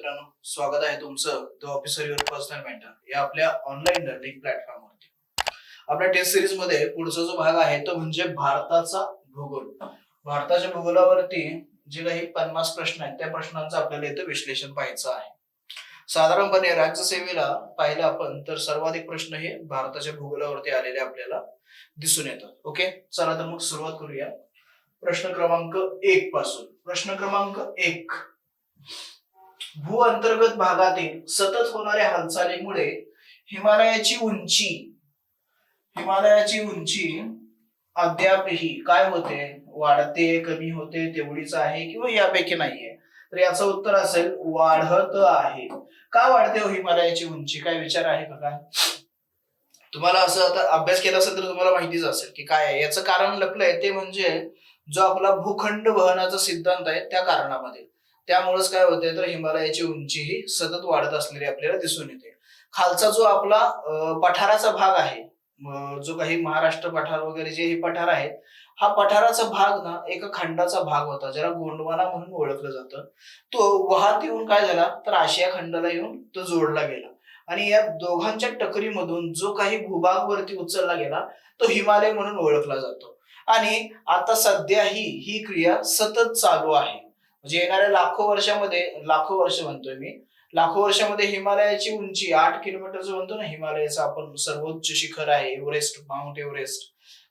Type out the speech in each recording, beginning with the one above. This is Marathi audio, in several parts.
मित्रांनो, स्वागत आहे तुमचं the officer your personal mentor या आपल्या ऑनलाईन लर्निंग प्लॅटफॉर्मवरती. आपल्या टेस्ट सिरीज मध्ये पुढचा जो भाग आहे तो म्हणजे भारताचा भूगोल. भारताच्या भूगोलावरती जे काही 50 प्रश्न आहेत त्या प्रश्नांचं आपल्याला इथं विश्लेषण पाहायचं आहे. साधारणपणे राज्यसेवेला पाहिलं आपण तर सर्वाधिक प्रश्न हे भारताच्या भूगोलावरती आलेले आपल्याला दिसून येतात. ओके, चला तर मग सुरुवात करूया प्रश्न क्रमांक 1 पासून. प्रश्न क्रमांक 1, भू अंतर्गत भागातील सतत होणाऱ्या हालचालीमुळे हिमालयाची उंची अद्यापही काय होते, वाढते, कमी होते, तेवढीच आहे किंवा यापैकी नाहीये. तर याचं उत्तर असेल वाढत आहे. का वाढते हो हिमालयाची उंची? काय विचार आहे का? तुम्हाला असं आता अभ्यास केला असेल तर तुम्हाला माहितीच असेल की काय आहे. याचं कारण लपलंय ते म्हणजे जो आपला भूखंड वहनाचा सिद्धांत आहे त्या कारणामध्ये. त्यामुळेच काय होते तर हिमालयाची उंची ही सतत वाढत असलेली आपल्याला दिसून येते. खालचा जो आपला पठाराचा भाग आहे, जो काही महाराष्ट्र पठार वगैरे जे हे पठार आहेत, हा पठाराचा भाग ना एका खंडाचा भाग होता ज्याला गोंडवाना म्हणून ओळखलं जातं. तो वाहत येऊन काय झाला तर आशिया खंडाला येऊन तो जोडला गेला आणि या दोघांच्या टकरीमधून जो काही भूभाग वरती उचलला गेला तो हिमालय म्हणून ओळखला जातो. आणि आता सध्या ही क्रिया सतत चालू आहे. म्हणजे येणाऱ्या लाखो वर्ष म्हणतोय मी, लाखो वर्षामध्ये हिमालयाची उंची 8 किलोमीटर जो म्हणतो ना, हिमालयाचा आपण सर्वोच्च शिखर आहे एव्हरेस्ट, माउंट एव्हरेस्ट,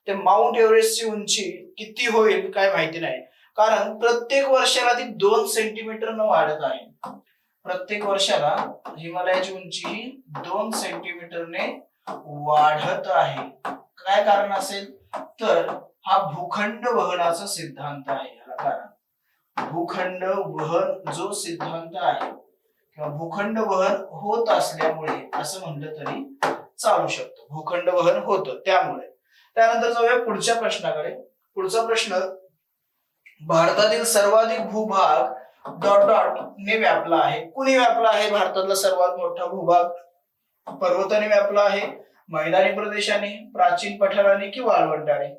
ते माउंट एव्हरेस्टची उंची किती होईल काय माहिती नाही. कारण प्रत्येक वर्षाला ती 2 सेंटीमीटर न वाढत आहे. प्रत्येक वर्षाला हिमालयाची उंची ही 2 सेंटीमीटरने वाढत आहे. काय कारण असेल तर हा भूखंड वहनाचा सिद्धांत आहे. याला कारण भूखंड वहन जो सिद्धांत आहे किंवा भूखंड वहन होत असल्यामुळे असं म्हणलं तरी चालू शकतो. भूखंड वहन होतं त्यामुळे. त्यानंतर जाऊया पुढच्या प्रश्नाकडे. पुढचा प्रश्न, भारतातील सर्वाधिक भूभाग डॉट डॉट ने व्यापला आहे. कुणी व्यापला आहे भारतातला सर्वात मोठा भूभाग? पर्वताने व्यापला आहे, मैदानी प्रदेशाने, प्राचीन पठाराने की वाळवंटाने?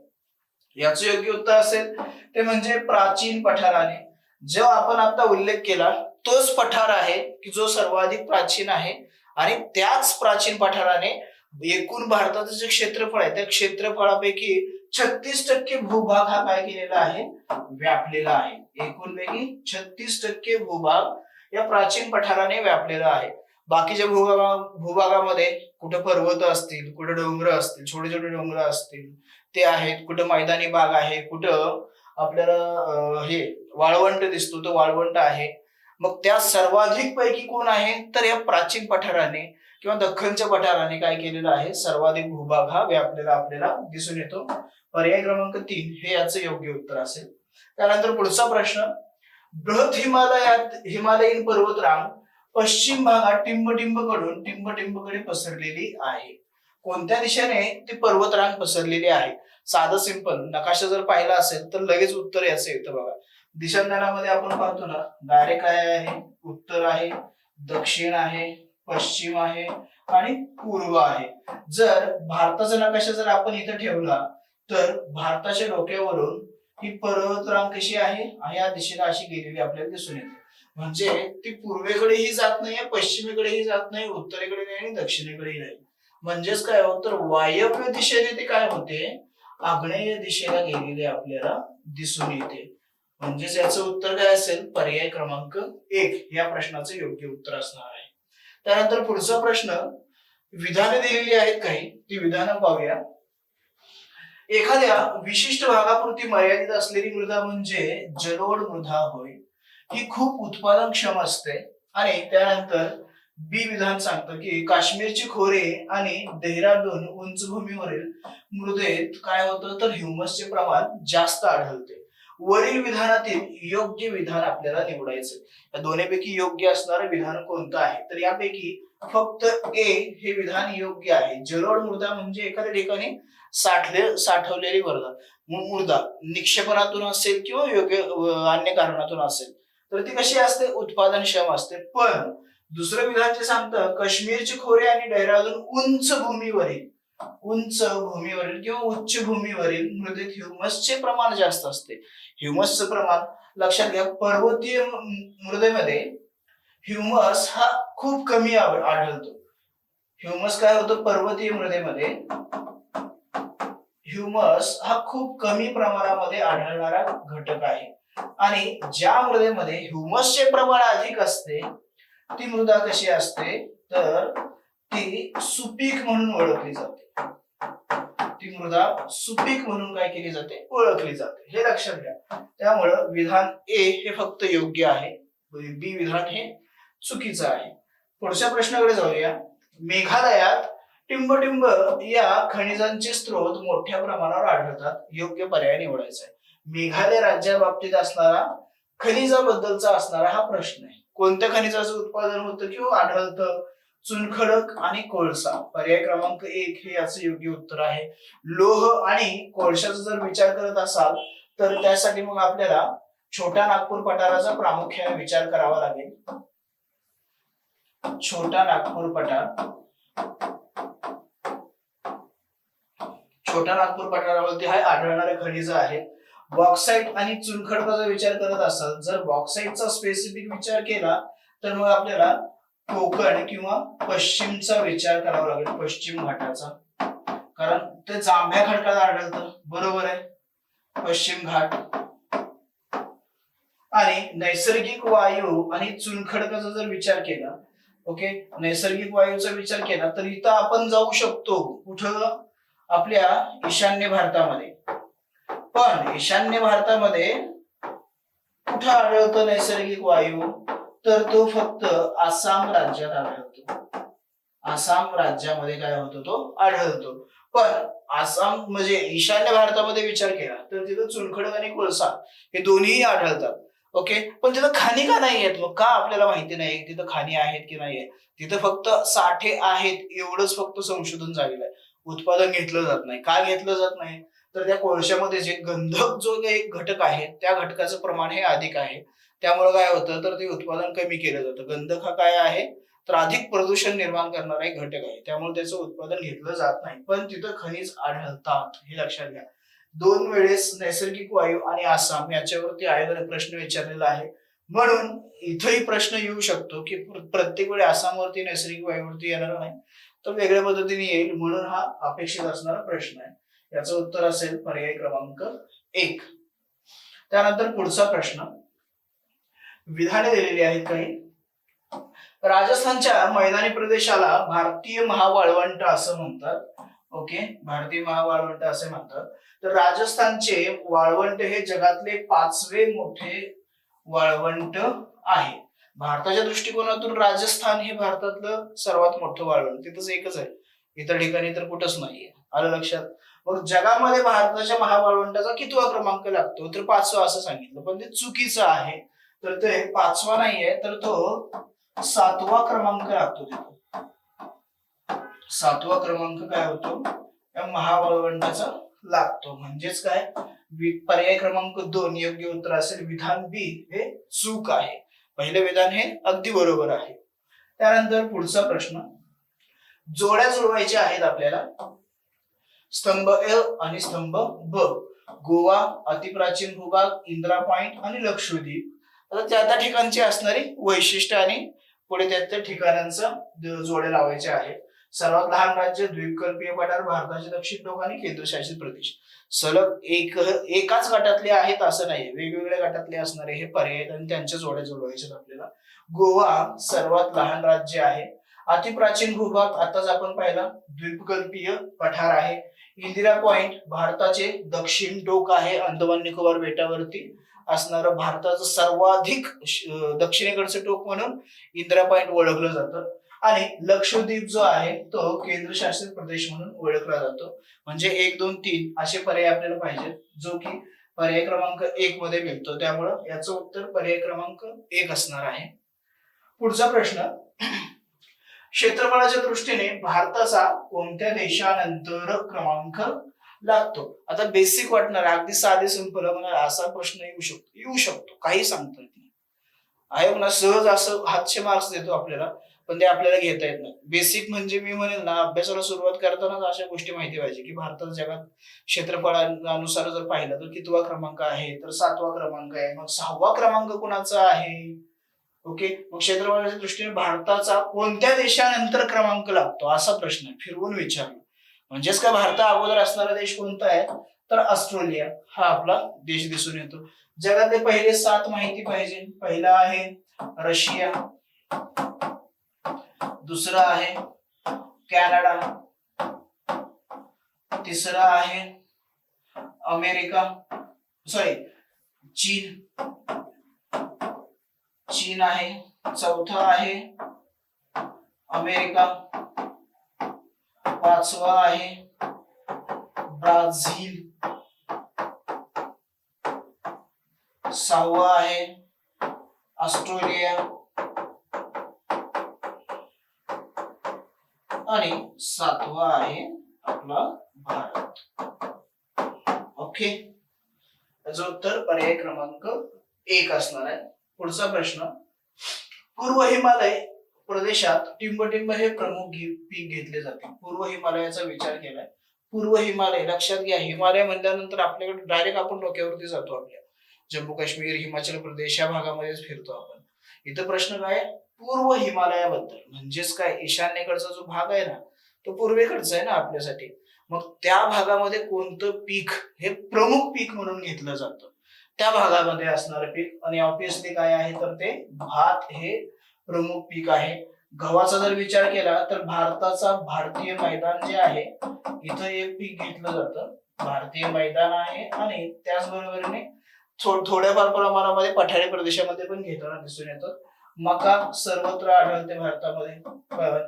याचं योग्य उत्तर असेल ते म्हणजे प्राचीन पठाराने. जो आपण आता उल्लेख केला तोच पठार आहे की जो सर्वाधिक प्राचीन आहे आणि त्याच प्राचीन पठाराने एकूण भारताचं जे क्षेत्रफळ आहे त्या क्षेत्रफळापैकी 36% भूभाग हा काय केलेला आहे, व्यापलेला आहे. एकूण पैकी 36% भूभाग या प्राचीन पठाराने व्यापलेला आहे. बाकीच्या भूभागामध्ये कुठे पर्वत असतील, कुठे डोंगर असतील, छोटे छोटे डोंगर असतील ते आहेत, कुठं मैदानी भाग आहे, कुठं आपल्याला हे वाळवंट दिसतो तो वाळवंट आहे. मग त्या सर्वाधिक पैकी कोण आहे तर या प्राचीन पठाराने किंवा दख्खनच्या पठाराने काय केलेलं आहे, सर्वाधिक भूभाग हा व्यापलेला आपल्याला दिसून येतो. पर्याय क्रमांक 3 हे याचं योग्य उत्तर असेल. त्यानंतर पुढचा प्रश्न, बृहत हिमालयीन पर्वतरांग पश्चिम भागात टिंबटिंबकडून टिंबटिंबकडे पसरलेली आहे. कोणत्या दिशेने ती पर्वतरांग पसरलेली आहे? साधं सिंपल नकाशा जर पाहिला असेल तर लगेच उत्तर याचं येतं बघा. दिशाज्ञानामध्ये आपण पाहतो ना, डायरेक्ट काय आहे, उत्तर आहे, दक्षिण आहे, पश्चिम आहे आणि पूर्व आहे. जर भारताचा नकाशा जर आपण इथं ठेवला तर भारताच्या डोक्यावरून ही पर्वतरांग कशी आहे, या दिशेला अशी गेलेली आपल्याला दिसून येते. म्हणजे ती पूर्वेकडेही जात नाही, पश्चिमेकडेही जात नाही, उत्तरेकडे नाही आणि दक्षिणेकडेही नाही. म्हणजेच काय होत तर वायव्य दिशेने ते काय होते, आग्नेय दिशेला गेलेले आपल्याला दिसून येते. म्हणजेच याचं उत्तर काय असेल, पर्याय क्रमांक 1 या प्रश्नाचं योग्य उत्तर असणार आहे. त्यानंतर पुढचा प्रश्न, विधाने दिलेली आहेत काही, ती विधानं पाहूया. एखाद्या विशिष्ट भागापुरती मर्यादित असलेली मृदा म्हणजे जलोढ मृदा होय. ही खूप उत्पादनक्षम असते. आणि त्यानंतर बी विधान सांगतं की काश्मीरची खोरे आणि देहरादून उंचभूमीवरील मृदेत काय होतं तर ह्युमसचे प्रमाण जास्त आढळते. वरील विधानातील योग्य विधान आपल्याला निवडायचं. या दोन्हीपैकी योग्य असणारं विधान कोणतं आहे तर यापैकी फक्त ए हे विधान योग्य आहे. जलोढ मृदा म्हणजे एखाद्या ठिकाणी साठवलेली मृदा निक्षेपणातून असेल किंवा योग्य अन्य कारणातून असेल तर ती कशी असते, उत्पादनक्षम असते. पण दुसरं विधान जे सांगतं काश्मीरची खोरे आणि डेहराडून उंच भूमीवरील किंवा उच्च भूमीवरील मृदेत ह्युमसचे प्रमाण जास्त असते. ह्युमसचं प्रमाण लक्षात घ्या, पर्वतीय मृदेमध्ये ह्युमस हा खूप कमी आढळतो. ह्युमस काय होतं, पर्वतीय मृदेमध्ये ह्युमस हा खूप कमी प्रमाणामध्ये आढळणारा घटक आहे. आणि ज्या मृदेमध्ये ह्युमसचे प्रमाण अधिक असते ती मृदा कशी असते, तर ती सुपीक म्हणून ओळखली जाते. ती मृदा सुपीक म्हणून काय केली जाते, ओळखली जाते. हे लक्षात घ्या. त्यामुळं विधान ए हे फक्त योग्य आहे, बी विधान हे चुकीचं आहे. पुढच्या प्रश्नाकडे जाऊया. मेघालयात टिंबटिंब या खनिजांचे स्रोत मोठ्या प्रमाणावर आढळतात. योग्य पर्याय निवडायचा आहे. मेघालय राज्याबाबतीत असणारा खनिजाबद्दलचा असणारा हा प्रश्न आहे. कोणत्या खनिजाचं उत्पादन होतं किंवा आढळतं? चुनखडक आणि कोळसा. पर्याय क्रमांक 1 हे याचं योग्य उत्तर आहे. लोह आणि कोळशाचा जर विचार करत असाल तर त्यासाठी मग आपल्याला छोटा नागपूर पठाराचा प्रामुख्याने विचार करावा लागेल. छोटा नागपूर पठार, छोटा नागपूर पठारावरती हा आढळणारे खनिज आहे. बॉक्साईट आणि चुनखडकाचा विचार करत असाल, जर बॉक्साईटचा स्पेसिफिक विचार केला तर मग आपल्याला कोकण किंवा पश्चिमचा विचार करावा लागेल, पश्चिम घाटाचा, कारण ते जांभ्या खडकात आढळतं. बरोबर आहे, पश्चिम घाट. आणि नैसर्गिक वायू आणि चुनखडकाचा जर विचार केला, ओके, नैसर्गिक वायूचा विचार केला तर इथं आपण जाऊ शकतो कुठं, आपल्या ईशान्य भारतामध्ये. पण ईशान्य भारतामध्ये कुठं आढळतो नैसर्गिक वायू, तर तो फक्त आसाम राज्यात आढळतो. आसाम राज्यामध्ये काय होतो, तो आढळतो. पण आसाम म्हणजे ईशान्य भारतामध्ये विचार केला तर तिथं चुनखडक आणि कोळसा हे दोन्ही आढळतात. ओके, पण तिथं खाणी का नाही आहेत, मग का आपल्याला माहिती नाही तिथं खाणी आहेत की नाही आहेत. तिथं फक्त साठे आहेत एवढंच फक्त संशोधन झालेलं आहे, उत्पादन घेतलं जात नाही. का घेतलं जात नाही, तर त्या कोळशामध्ये जे गंधक जो एक घटक आहे त्या घटकाचं प्रमाण हे अधिक आहे. त्यामुळे काय होतं, तर ते उत्पादन कमी केलं जातं. गंधक हा काय आहे, तर अधिक प्रदूषण निर्माण करणारा एक घटक आहे, त्यामुळे त्याचं उत्पादन घेतलं जात नाही. पण तिथं खनिज आढळतात, हे लक्षात घ्या. 2 वेळेस नैसर्गिक वायू आणि आसाम याच्यावरती आयोगाने प्रश्न विचारलेला आहे. म्हणून इथंही प्रश्न येऊ शकतो की प्रत्येक वेळी आसामवरती नैसर्गिक वायूवरती येणार नाही, तर वेगळ्या पद्धतीने येईल. म्हणून हा अपेक्षित असणारा प्रश्न आहे. याचं उत्तर असेल पर्याय क्रमांक 1. त्यानंतर पुढचा प्रश्न, विधाने दिलेली आहेत काही. राजस्थानच्या मैदानी प्रदेशाला भारतीय महावाळवंट असं म्हणतात. ओके, भारतीय महावाळवंट असे म्हणतात. तर राजस्थानचे वाळवंट हे जगातले 5वे मोठे वाळवंट आहे. भारताच्या दृष्टिकोनातून राजस्थान हे भारतातलं सर्वात मोठं वाळवंट, तिथंच एकच आहे, इतर ठिकाणी तर कुठंच नाहीये. आलं लक्षात. मग जगामध्ये भारताच्या महावाळवंटाचा कितवा क्रमांक लागतो, तर 5वा असं सांगितलं, पण ते चुकीचं आहे. तर ते 5वा नाहीये, तर तो 7वा क्रमांक लागतो. तिथं 7वा क्रमांक काय होतो, या महावाळवंटाचा लागतो. म्हणजेच काय, पर्याय क्रमांक 2 योग्य उत्तर असेल. विधान बी हे चूक आहे. पहिले विधान हे अगदी बरोबर आहे. त्यानंतर पुढचा प्रश्न, जोड्या जुळवायच्या आहेत आपल्याला. स्तंभ अ आणि स्तंभ ब. गोवा, अतिप्राचीन भूभाग, इंदिरा पॉइंट आणि लक्षद्वीप. आता त्या ठिकाणची असणारी वैशिष्ट्य आणि पुढे त्या ठिकाणांचं जोड्या लावायच्या आहेत. सर्वात लहान राज्य, द्वीपकल्पीय पठार, भारताचे दक्षिण टोक आणि केंद्रशासित प्रदेश. सलग एकाच गटातले आहेत असं नाही, वेगवेगळ्या गटातले असणारे हे पर्याय आणि त्यांच्या जोड्या जुळवायच्या आपल्याला. गोवा सर्वात लहान राज्य आहे. अतिप्राचीन भूभाग आताच आपण पाहिला, द्वीपकल्पीय पठार आहे. इंदिरा पॉइंट भारताचे दक्षिण टोक आहे, अंदमान निकोबार बेटावरती असणारं भारताचं सर्वाधिक दक्षिणेकडचं टोक म्हणून इंदिरा पॉइंट ओळखलं जातं. आणि लक्षद्वीप जो आहे तो केंद्रशासित प्रदेश म्हणून ओळखला जातो. म्हणजे 1, 2, 3 असे पर्याय आपल्याला पाहिजेत, जो की पर्याय क्रमांक 1 मध्ये मिळतो. त्यामुळं याचं उत्तर पर्याय क्रमांक 1 असणार आहे. पुढचा प्रश्न, क्षेत्रफळाच्या दृष्टीने भारताचा कोणत्या देशानंतर क्रमांक लागतो. आता बेसिक वाटणार, अगदी साधे सिंपल असा प्रश्न येऊ शकतो, काही सांगता येत नाही. आयोग ना सहज असं हातचे मार्क्स देतो आपल्याला, पण ते आपल्याला घेता येत नाही. बेसिक म्हणजे मी म्हणेल ना, अभ्यासाला सुरुवात करतानाच अशा गोष्टी माहिती पाहिजे की भारतात जगात क्षेत्रफळानुसार जर पाहिलं तर कितवा क्रमांक आहे, तर 7वा क्रमांक आहे. मग 6वा क्रमांक कुणाचा आहे, ओके, मग क्षेत्रफळाच्या दृष्टीने भारताचा कोणत्या देशानंतर क्रमांक लागतो असा प्रश्न फिरवून विचारला. म्हणजेच काय, भारता अगोदर असणारा देश कोणता आहे, तर ऑस्ट्रेलिया हा आपला देश दिसून येतो. जगातले पहिले 7 माहिती पाहिजे. पहिला आहे रशिया, दुसरा आहे कॅनडा, तिसरा आहे अमेरिका, सॉरी चीन आहे, चौथा आहे अमेरिका, पाचवा आहे ब्राझील, सहावा आहे ऑस्ट्रेलिया आणि सातवा आहे आपला भारत. ओके, त्याचं उत्तर पर्याय क्रमांक 1 असणार आहे. पुढचा प्रश्न, पूर्व हिमालय प्रदेशात टिंबटिंब हे प्रमुख पीक घेतले जाते. पूर्व हिमालयाचा विचार केलाय. पूर्व हिमालय लक्षात घ्या, हिमालय म्हणल्यानंतर आपल्याकडे डायरेक्ट आपण डोक्यावरती जातो, आपल्या जम्मू काश्मीर, हिमाचल प्रदेश या भागामध्येच फिरतो आपण. इथं प्रश्न काय, पूर्व हिमालयाबद्दल. म्हणजेच काय, ईशान्येकडचा जो भाग आहे ना तो पूर्वेकडचा आहे ना आपल्यासाठी. मग त्या भागामध्ये कोणतं पीक हे प्रमुख पीक म्हणून घेतलं जातं, त्या भागामध्ये असणारं पीक. आणि ऑब्विसली काय आहे, तर ते भात हे प्रमुख पीक आहे. गव्हाचा जर विचार केला तर भारताचा भारतीय मैदान जे आहे इथं एक पीक घेतलं जातं, भारतीय मैदान आहे. आणि त्याचबरोबरीने थोड्याफार प्रमाणामध्ये पठारी प्रदेशामध्ये पण घेताना दिसून येतं. मका सर्वत्र आढळते भारतामध्ये,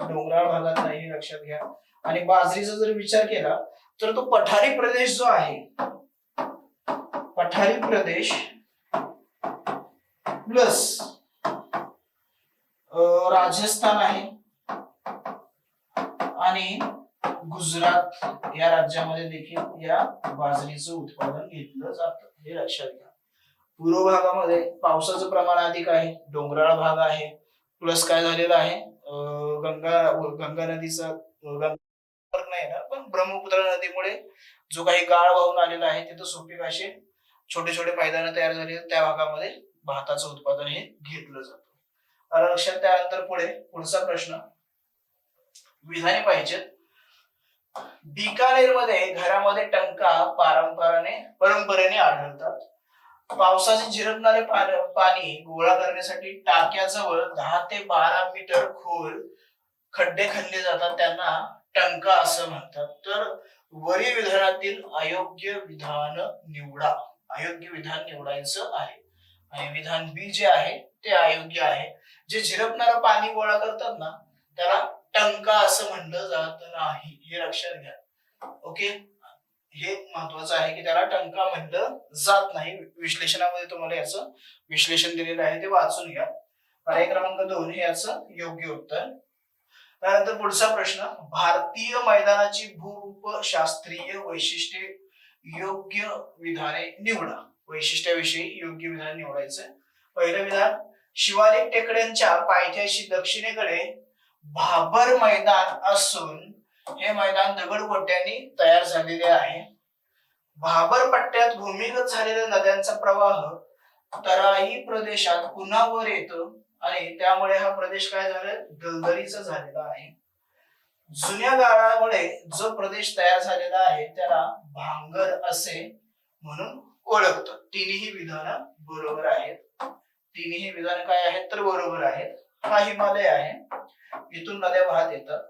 डोंगराळ भागात नाही, लक्षात घ्या. आणि बाजरीचा जर विचार केला तर तो पठारी प्रदेश जो आहे, पठारी प्रदेश प्लस राजस्थान आहे आणि गुजरात या राज्यामध्ये देखील या बाजरीचं उत्पादन घेतलं जातं, हे लक्षात घ्या. पूर्व भागामध्ये पावसाचं प्रमाण अधिक आहे, डोंगराळ भाग आहे, प्लस काय झालेलं आहे, गंगा नदीचा नाही ना, पण ब्रह्मपुत्रा नदीमुळे जो काही गाळ वाहून आलेला आहे तिथं सुपीक असे छोटे छोटे मैदान तयार झाले, त्या भागामध्ये भाताचं उत्पादन हे घेतलं जातं. लक्षात. त्यानंतर पुढचा प्रश्न विधाने पाहिजेत. बिकानेर मध्ये घरामध्ये टंका परंपरेने आढळतात. पावसाचे झिरपणारे पाणी गोळा करण्यासाठी टाक्याजवळ 10 ते 12 मीटर खोल खड्डे खणले जातात, त्यांना टंका असं म्हणतात. तर वरील विधानातील अयोग्य विधान निवडा. अयोग्य विधान निवडायचं आहे आणि विधान बी जे आहे ते अयोग्य आहे. जे झिरपणारं पाणी गोळा करतात ना त्याला टंका असं म्हणलं जात नाही, हे लक्षात घ्या. ओके, हे महत्वाचं आहे की त्याला टंका म्हणलं जात नाही. विश्लेषणामध्ये तुम्हाला याचं विश्लेषण दिलेलं आहे, ते वाचून घ्या. पर्याय क्रमांक 2 हे याचं योग्य उत्तर. त्यानंतर पुढचा प्रश्न, भारतीय मैदानाची भूशास्त्रीय वैशिष्ट्ये योग्य विधाने निवडा. वैशिष्ट्याविषयी योग्य विधान निवडायचं. पहिलं विधान, शिवालिक टेकड्यांच्या पायथ्याशी दक्षिणेकडे भाबर मैदान असून हे मैदान दगडगोट्यांनी तयार झालेले आहे. भाबर पट्ट्यात भूमिगत झालेल्या नद्यांचा प्रवाह तराई प्रदेशात पुन्हा वर येतो आणि त्यामुळे हा प्रदेश काय झालं, दलदलीचा झालेला आहे. जुन्या गाळामुळे जो प्रदेश तयार झालेला आहे त्याला भांगर असे म्हणून ओळखतात. तिन्ही विधान बरोबर आहेत. तिन्ही विधान काय आहेत तर बरोबर आहेत. हा हिमालय आहे, इथून नद्या वाहत येतात.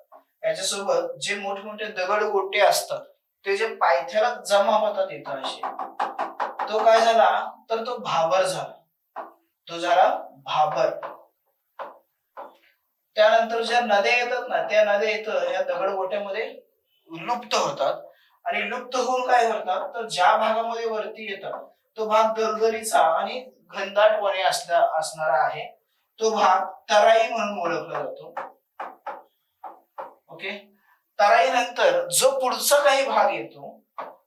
याच्यासोबत जे मोठमोठे दगड गोटे असतात ते जे पायथ्याला जमा होतात इथं असे, तो काय झाला तर तो भाबर झाला, तो झाला भाबर. त्यानंतर ज्या नद्या येतात ना त्या नद्या इथं या दगडगोट्यामध्ये लुप्त होतात आणि लुप्त होऊन काय करतात तर ज्या भागामध्ये वरती येतात तो भाग दलदलीचा आणि घनदाट वने असणारा आहे, तो भाग तराई म्हणून ओळखला जातो. ओके, तराई नंतर जो पुढचा काही भाग येतो,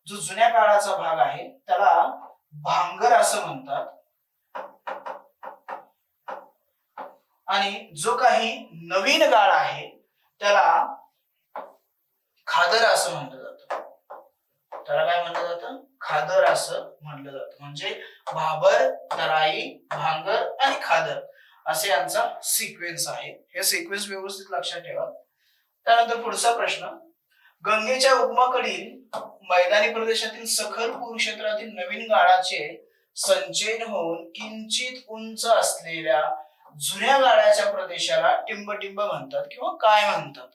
जो जुन्या काळाचा भाग आहे त्याला भांगर असं म्हणतात. आणि जो काही नवीन गाळ आहे त्याला खादर असं म्हटलं जातं. त्याला काय म्हटलं जातं, खादर असं म्हटलं जातं. म्हणजे भाबर, तराई, भांगर आणि खादर असे यांचा सिक्वेन्स आहे. हे सिक्वेन्स व्यवस्थित लक्षात ठेवा. त्यानंतर पुढचा प्रश्न, गंगेच्या उगमाकडील मैदानी प्रदेशातील सखल कुरुक्षेत्रातील नवीन गाळाचे संचयन होऊन किंचित उंच असलेल्या जुन्या गाळाच्या प्रदेशाला टिंबटिंब म्हणतात किंवा काय म्हणतात?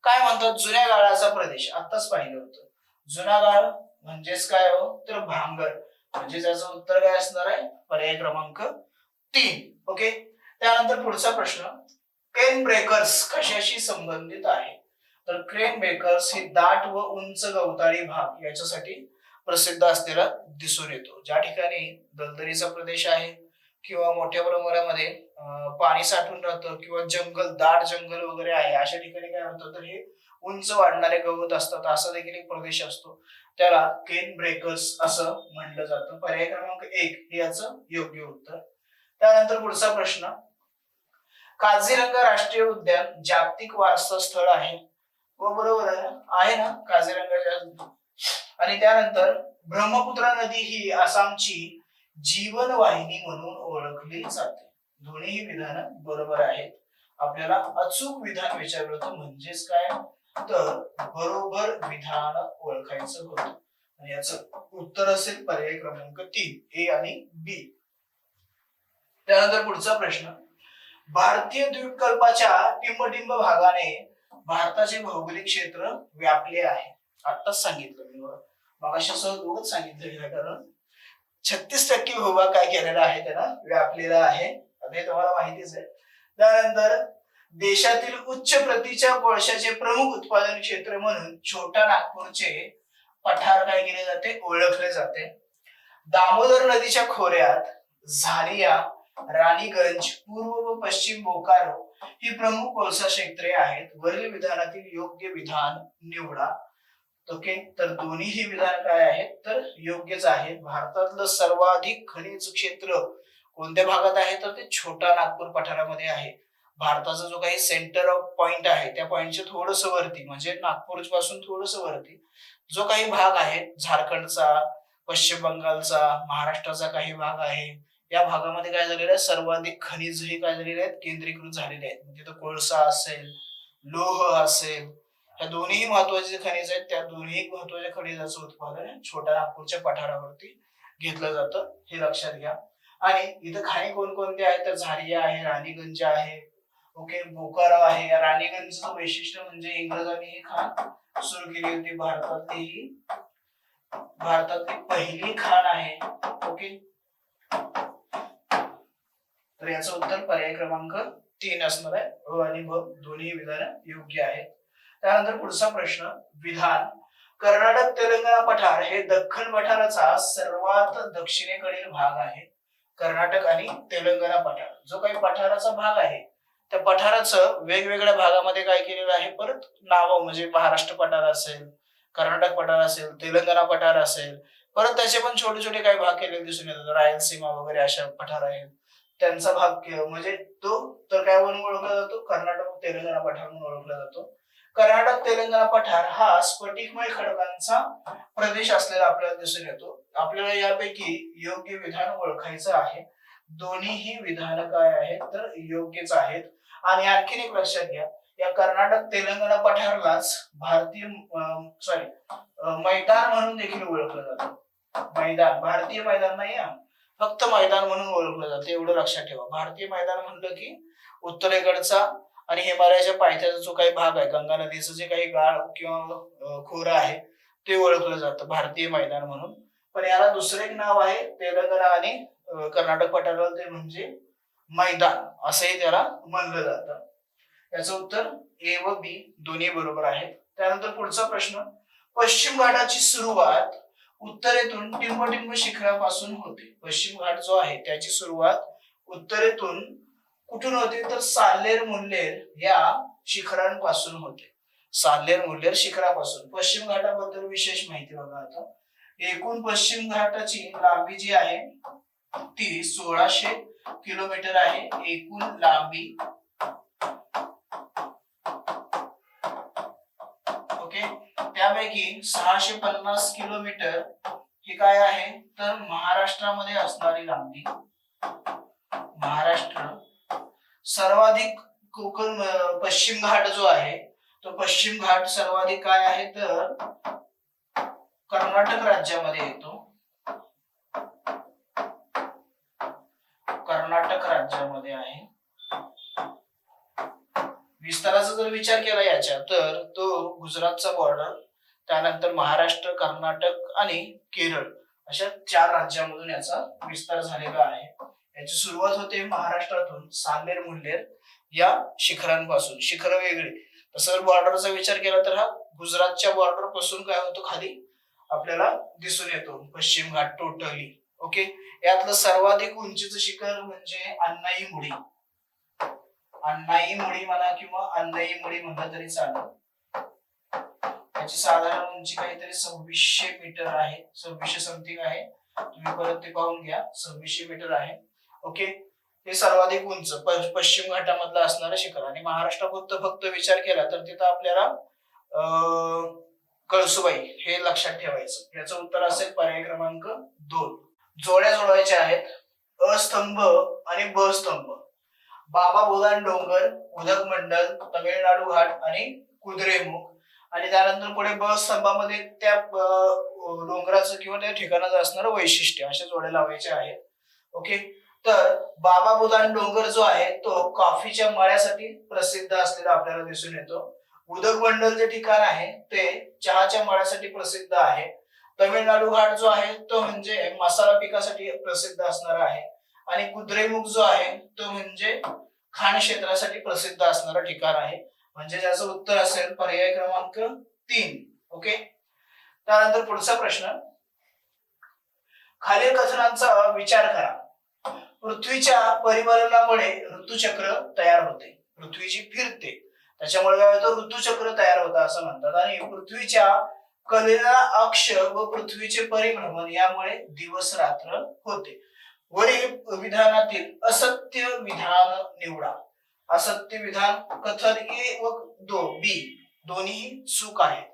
काय म्हणतात? जुन्या गाळाचा प्रदेश आताच पाहिलं होतं. जुना गाळ म्हणजेच काय हो, तर भांगर. म्हणजे त्याचं उत्तर काय असणार आहे? पर्याय क्रमांक 3. ओके. त्यानंतर पुढचा प्रश्न, केन ब्रेकर्स कशाशी संबंधित आहे? तर क्रेन ब्रेकर्स हे दाट व उंच गवताळी भाग याच्यासाठी प्रसिद्ध असलेला दिसून येतो. ज्या ठिकाणी दलदलीचा प्रदेश आहे किंवा मोठ्या प्रमाणामध्ये पाणी साठून राहतं किंवा जंगल, दाट जंगल वगैरे आहे, अशा ठिकाणी काय होतं, तर हे उंच वाढणारे गवत असतात, असा देखील एक प्रदेश असतो. त्याला केन ब्रेकर्स असं म्हटलं जातं. पर्याय क्रमांक 1 हे याचं योग्य उत्तर. त्यानंतर पुढचा प्रश्न, काझीरंगा राष्ट्रीय उद्यान जागतिक वारसा स्थळ आहे. व बरोबर आहे ना, काझीरंगा. आणि त्यानंतर ब्रह्मपुत्रा नदी ही आसामची जीवनवाहिनी म्हणून ओळखली जाते. दोन्ही विधान बरोबर आहेत. आपल्याला अचूक विधान विचारलं होतं, म्हणजेच काय, तर बरोबर विधान ओळखायचं होतं. आणि याचं उत्तर असेल पर्याय क्रमांक 3 ए आणि बी. त्यानंतर पुढचा प्रश्न, भारतीय द्वीपकल्पाच्या टिंबटिंब भागाने भारताचे भौगोलिक क्षेत्र व्यापले आहे. आताच सांगितलं मी, मगाशी सहज सांगितलं, कारण 36% भूभाग काय केलेला आहे, त्याला व्यापलेला आहे. हे तुम्हाला माहितीच आहे. त्यानंतर देशातील उच्च प्रतीच्या कोळशाचे प्रमुख उत्पादन क्षेत्र म्हणून छोटा नागपूरचे पठार काय केले जाते, ओळखले जाते. दामोदर नदीच्या खोऱ्यात झारिया, राणीगंज, पूर्व व पश्चिम बोकारो ही प्रमुख कोळसा क्षेत्रे आहेत. वरील विधानातील योग्य विधान निवडा. ओके. तर दोन्ही विधान काय आहेत, तर योग्यच आहे. भारतातलं सर्वाधिक खनिज क्षेत्र कोणत्या भागात आहे, तर ते छोटा नागपूर पठारामध्ये आहे. भारताचा जो काही सेंटर ऑफ पॉइंट आहे, त्या पॉइंटच्या थोडस वरती, म्हणजे नागपूर पासून थोडस वरती जो काही भाग आहे, झारखंडचा, पश्चिम बंगालचा, महाराष्ट्राचा काही भाग आहे, या भागामध्ये काय झालेलं आहे, सर्वाधिक खनिज हे काय झालेले आहेत, केंद्रीकृत झालेले आहेत. म्हणजे तो कोळसा असेल, लोह असेल, ह्या दोन्ही महत्वाचे खनिज आहेत. त्या दोन्ही महत्वाच्या खनिजाचं उत्पादन छोट्या नागपूरच्या पठारावरती घेतलं जातं, हे लक्षात घ्या. आणि इथं खाणी कोणकोणते आहेत, तर झारिया आहे, राणीगंज आहे, ओके, बोकारो आहे. या राणीगंजचं वैशिष्ट्य म्हणजे इंग्रजांनी ही खाण सुरू केली होती. भारतातली पहिली खाण आहे. ओके. तर याचं उत्तर पर्याय क्रमांक 3 असणार आहे. अ आणि ब दोन्ही विधान योग्य आहेत. त्यानंतर पुढचा प्रश्न, विधान, कर्नाटक तेलंगणा पठार हे दख्खन पठाराचा सर्वात दक्षिणेकडील भाग आहे. कर्नाटक आणि तेलंगणा पठार जो काही पठाराचा भाग आहे, त्या पठाराचं वेगवेगळ्या भागामध्ये काय केलेलं आहे, परत नाव, म्हणजे महाराष्ट्र पठार असेल, कर्नाटक पठार असेल, तेलंगणा पठार असेल, परत त्याचे पण छोटे छोटे काही भाग केलेले दिसून येतात. रायलसीमा वगैरे अशा पठार आहेत, त्यांचा भाग म्हणजे तो तर काय म्हणून ओळखला जातो, कर्नाटक तेलंगणा पठार म्हणून ओळखला जातो. कर्नाटक तेलंगणा पठार हा स्फटिकमय खडकांचा प्रदेश असलेला आपल्याला दिसून येतो. आपल्याला यापैकी योग्य विधान ओळखायचं आहे. दोन्हीही विधान काय आहेत, तर योग्यच आहेत. आणि आणखीन एक लक्षात घ्या, या कर्नाटक तेलंगणा पठारालाच भारतीय मैदान म्हणून देखील ओळखलं जातं. मैदान, भारतीय मैदान नाही, फक्त मैदान म्हणून ओळखलं जातं, एवढं लक्षात ठेवा. भारतीय मैदान म्हणलं की उत्तरेकडचा आणि हिमालयाच्या पायथ्याचा जो काही भाग आहे, गंगा नदीचं जे काही गाळ किंवा खोरं आहे, ते ओळखलं जातं भारतीय मैदान म्हणून. पण याला दुसरं एक नाव आहे तेलंगणा आणि कर्नाटक पठाराला, ते म्हणजे मैदान असंही त्याला म्हणलं जातं. याचं उत्तर ए व बी दोन्ही बरोबर आहेत. त्यानंतर पुढचा प्रश्न, पश्चिम घाटाची सुरुवात उत्तरेतून टिंबटिंब शिखरापासून होते. पश्चिम घाट जो आहे त्याची सुरुवात उत्तरेतून कुठून होते, तर साल्लेर मुल्लेर या शिखरांपासून होते. साल्लेर मुल्लेर शिखरापासून. पश्चिम घाटाबद्दल विशेष माहिती बघा आता. एकूण पश्चिम घाटाची लांबी जी आहे ती 1600 किलोमीटर आहे. एकूण लांबी. ओके. त्यापैकी 650 किलोमीटर ही काय आहे, तर महाराष्ट्रामध्ये असणारी लांबी. महाराष्ट्र सर्वाधिक कोकण पश्चिम घाट जो आहे तो पश्चिम घाट सर्वाधिक काय आहे तर कर्नाटक राज्यामध्ये येतो. कर्नाटक राज्यामध्ये आहे. विस्ताराचा जर विचार केला याच्या तर तो गुजरातचा बॉर्डर, त्यानंतर महाराष्ट्र, कर्नाटक आणि केरळ अशा 4 राज्यांमधून याचा विस्तार झालेला आहे. याची सुरुवात होते महाराष्ट्रातून साल्हेर मुल्हेर या शिखरांपासून. शिखर वेगळी, तसं बॉर्डरचा विचार केला तर हा गुजरातच्या बॉर्डर पासून काय होतो खाली आपल्याला दिसून येतो पश्चिम घाट टोटली. ओके, यातलं सर्वाधिक उंचीचं शिखर म्हणजे अन्नाईमुडी. अन्नाईमुडी म्हणा किंवा अन्नाईमुडी म्हणलं तरी चालेल. याची साधारण उंची काहीतरी 2600 मीटर आहे, 2600 समथिंग आहे. तुम्ही परत ते पाहून घ्या, 2600 मीटर आहे. ओके, हे सर्वाधिक उंच पश्चिम घाटामधलं असणारं शिखर. आणि महाराष्ट्रात फक्त विचार केला तर तिथं आपल्याला कळसुबाई हे लक्षात ठेवायचं. याचं उत्तर असेल पर्याय क्रमांक 2. जोड्या जोडायच्या आहेत, अ स्तंभ आणि ब स्तंभ. बाबा बुदान डोंगर, उदक मंडल, तमिळनाडू घाट आणि कुद्रेमुख. आणि त्यानंतर पुढे ब स्तंभामध्ये त्या डोंगराचं किंवा त्या ठिकाणाचं असणारं वैशिष्ट्य, अशा जोड्या लावायच्या आहेत. ओके, तर बाबा बुदान डोंगर जो आहे तो कॉफीच्या मळ्यासाठी प्रसिद्ध असलेला आपल्याला दिसून येतो. उदक मंडल जे ठिकाण आहे ते चहाच्या मळ्यासाठी प्रसिद्ध आहे. तमिळनाडू घाट जो आहे तो म्हणजे मसाला पिकासाठी प्रसिद्ध असणारा आहे. आणि कुद्रेमुख जो आहे तो म्हणजे खाण क्षेत्रासाठी प्रसिद्ध असणारं ठिकाण आहे. म्हणजे ज्याचं उत्तर असेल पर्याय क्रमांक 3. ओके, त्यानंतर पुढचा प्रश्न, खालील कथनांचा विचार करा. पृथ्वीच्या परिभ्रमणामुळे ऋतुचक्र तयार होते. पृथ्वी जी फिरते त्याच्यामुळे काय होतं, ऋतुचक्र तयार होतं असं म्हणतात. आणि पृथ्वीच्या कलेला अक्ष व पृथ्वीचे परिभ्रमण यामुळे दिवस रात्र होते. वरील विधानातील असत्य विधान निवडा. असत्य विधान कथन ए व बी दोन्ही चूक आहेत.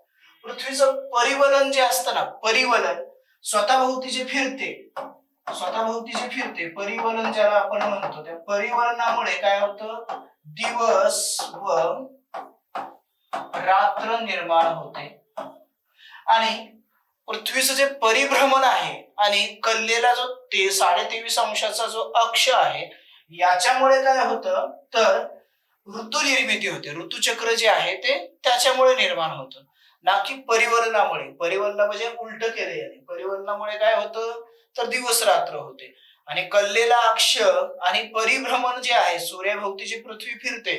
पृथ्वीचं परिवलन जे असतं ना, परिवलन स्वतःभोवती जे फिरते, स्वतःभोवती जे फिरते परिवलन ज्याला आपण म्हणतो, त्या परिवलनामुळे काय होतं, दिवस व रात्र निर्माण होते. आणि पृथ्वीचं जे परिभ्रमण आहे आणि कल्लेला जो 23.5 अंशाचा जो अक्ष आहे याच्यामुळे काय होतं तर ऋतू निर्मिती होते. ऋतुचक्र जे आहे ते त्याच्यामुळे निर्माण होतं, ना की परिवलनामुळे. परिवलन म्हणजे उलट केले याने. परिवलनामुळे काय होतं तर दिवस रात्र होते. आणि कल्लेला अक्ष आणि परिभ्रमण जे आहे, सूर्याभोवती जी पृथ्वी फिरते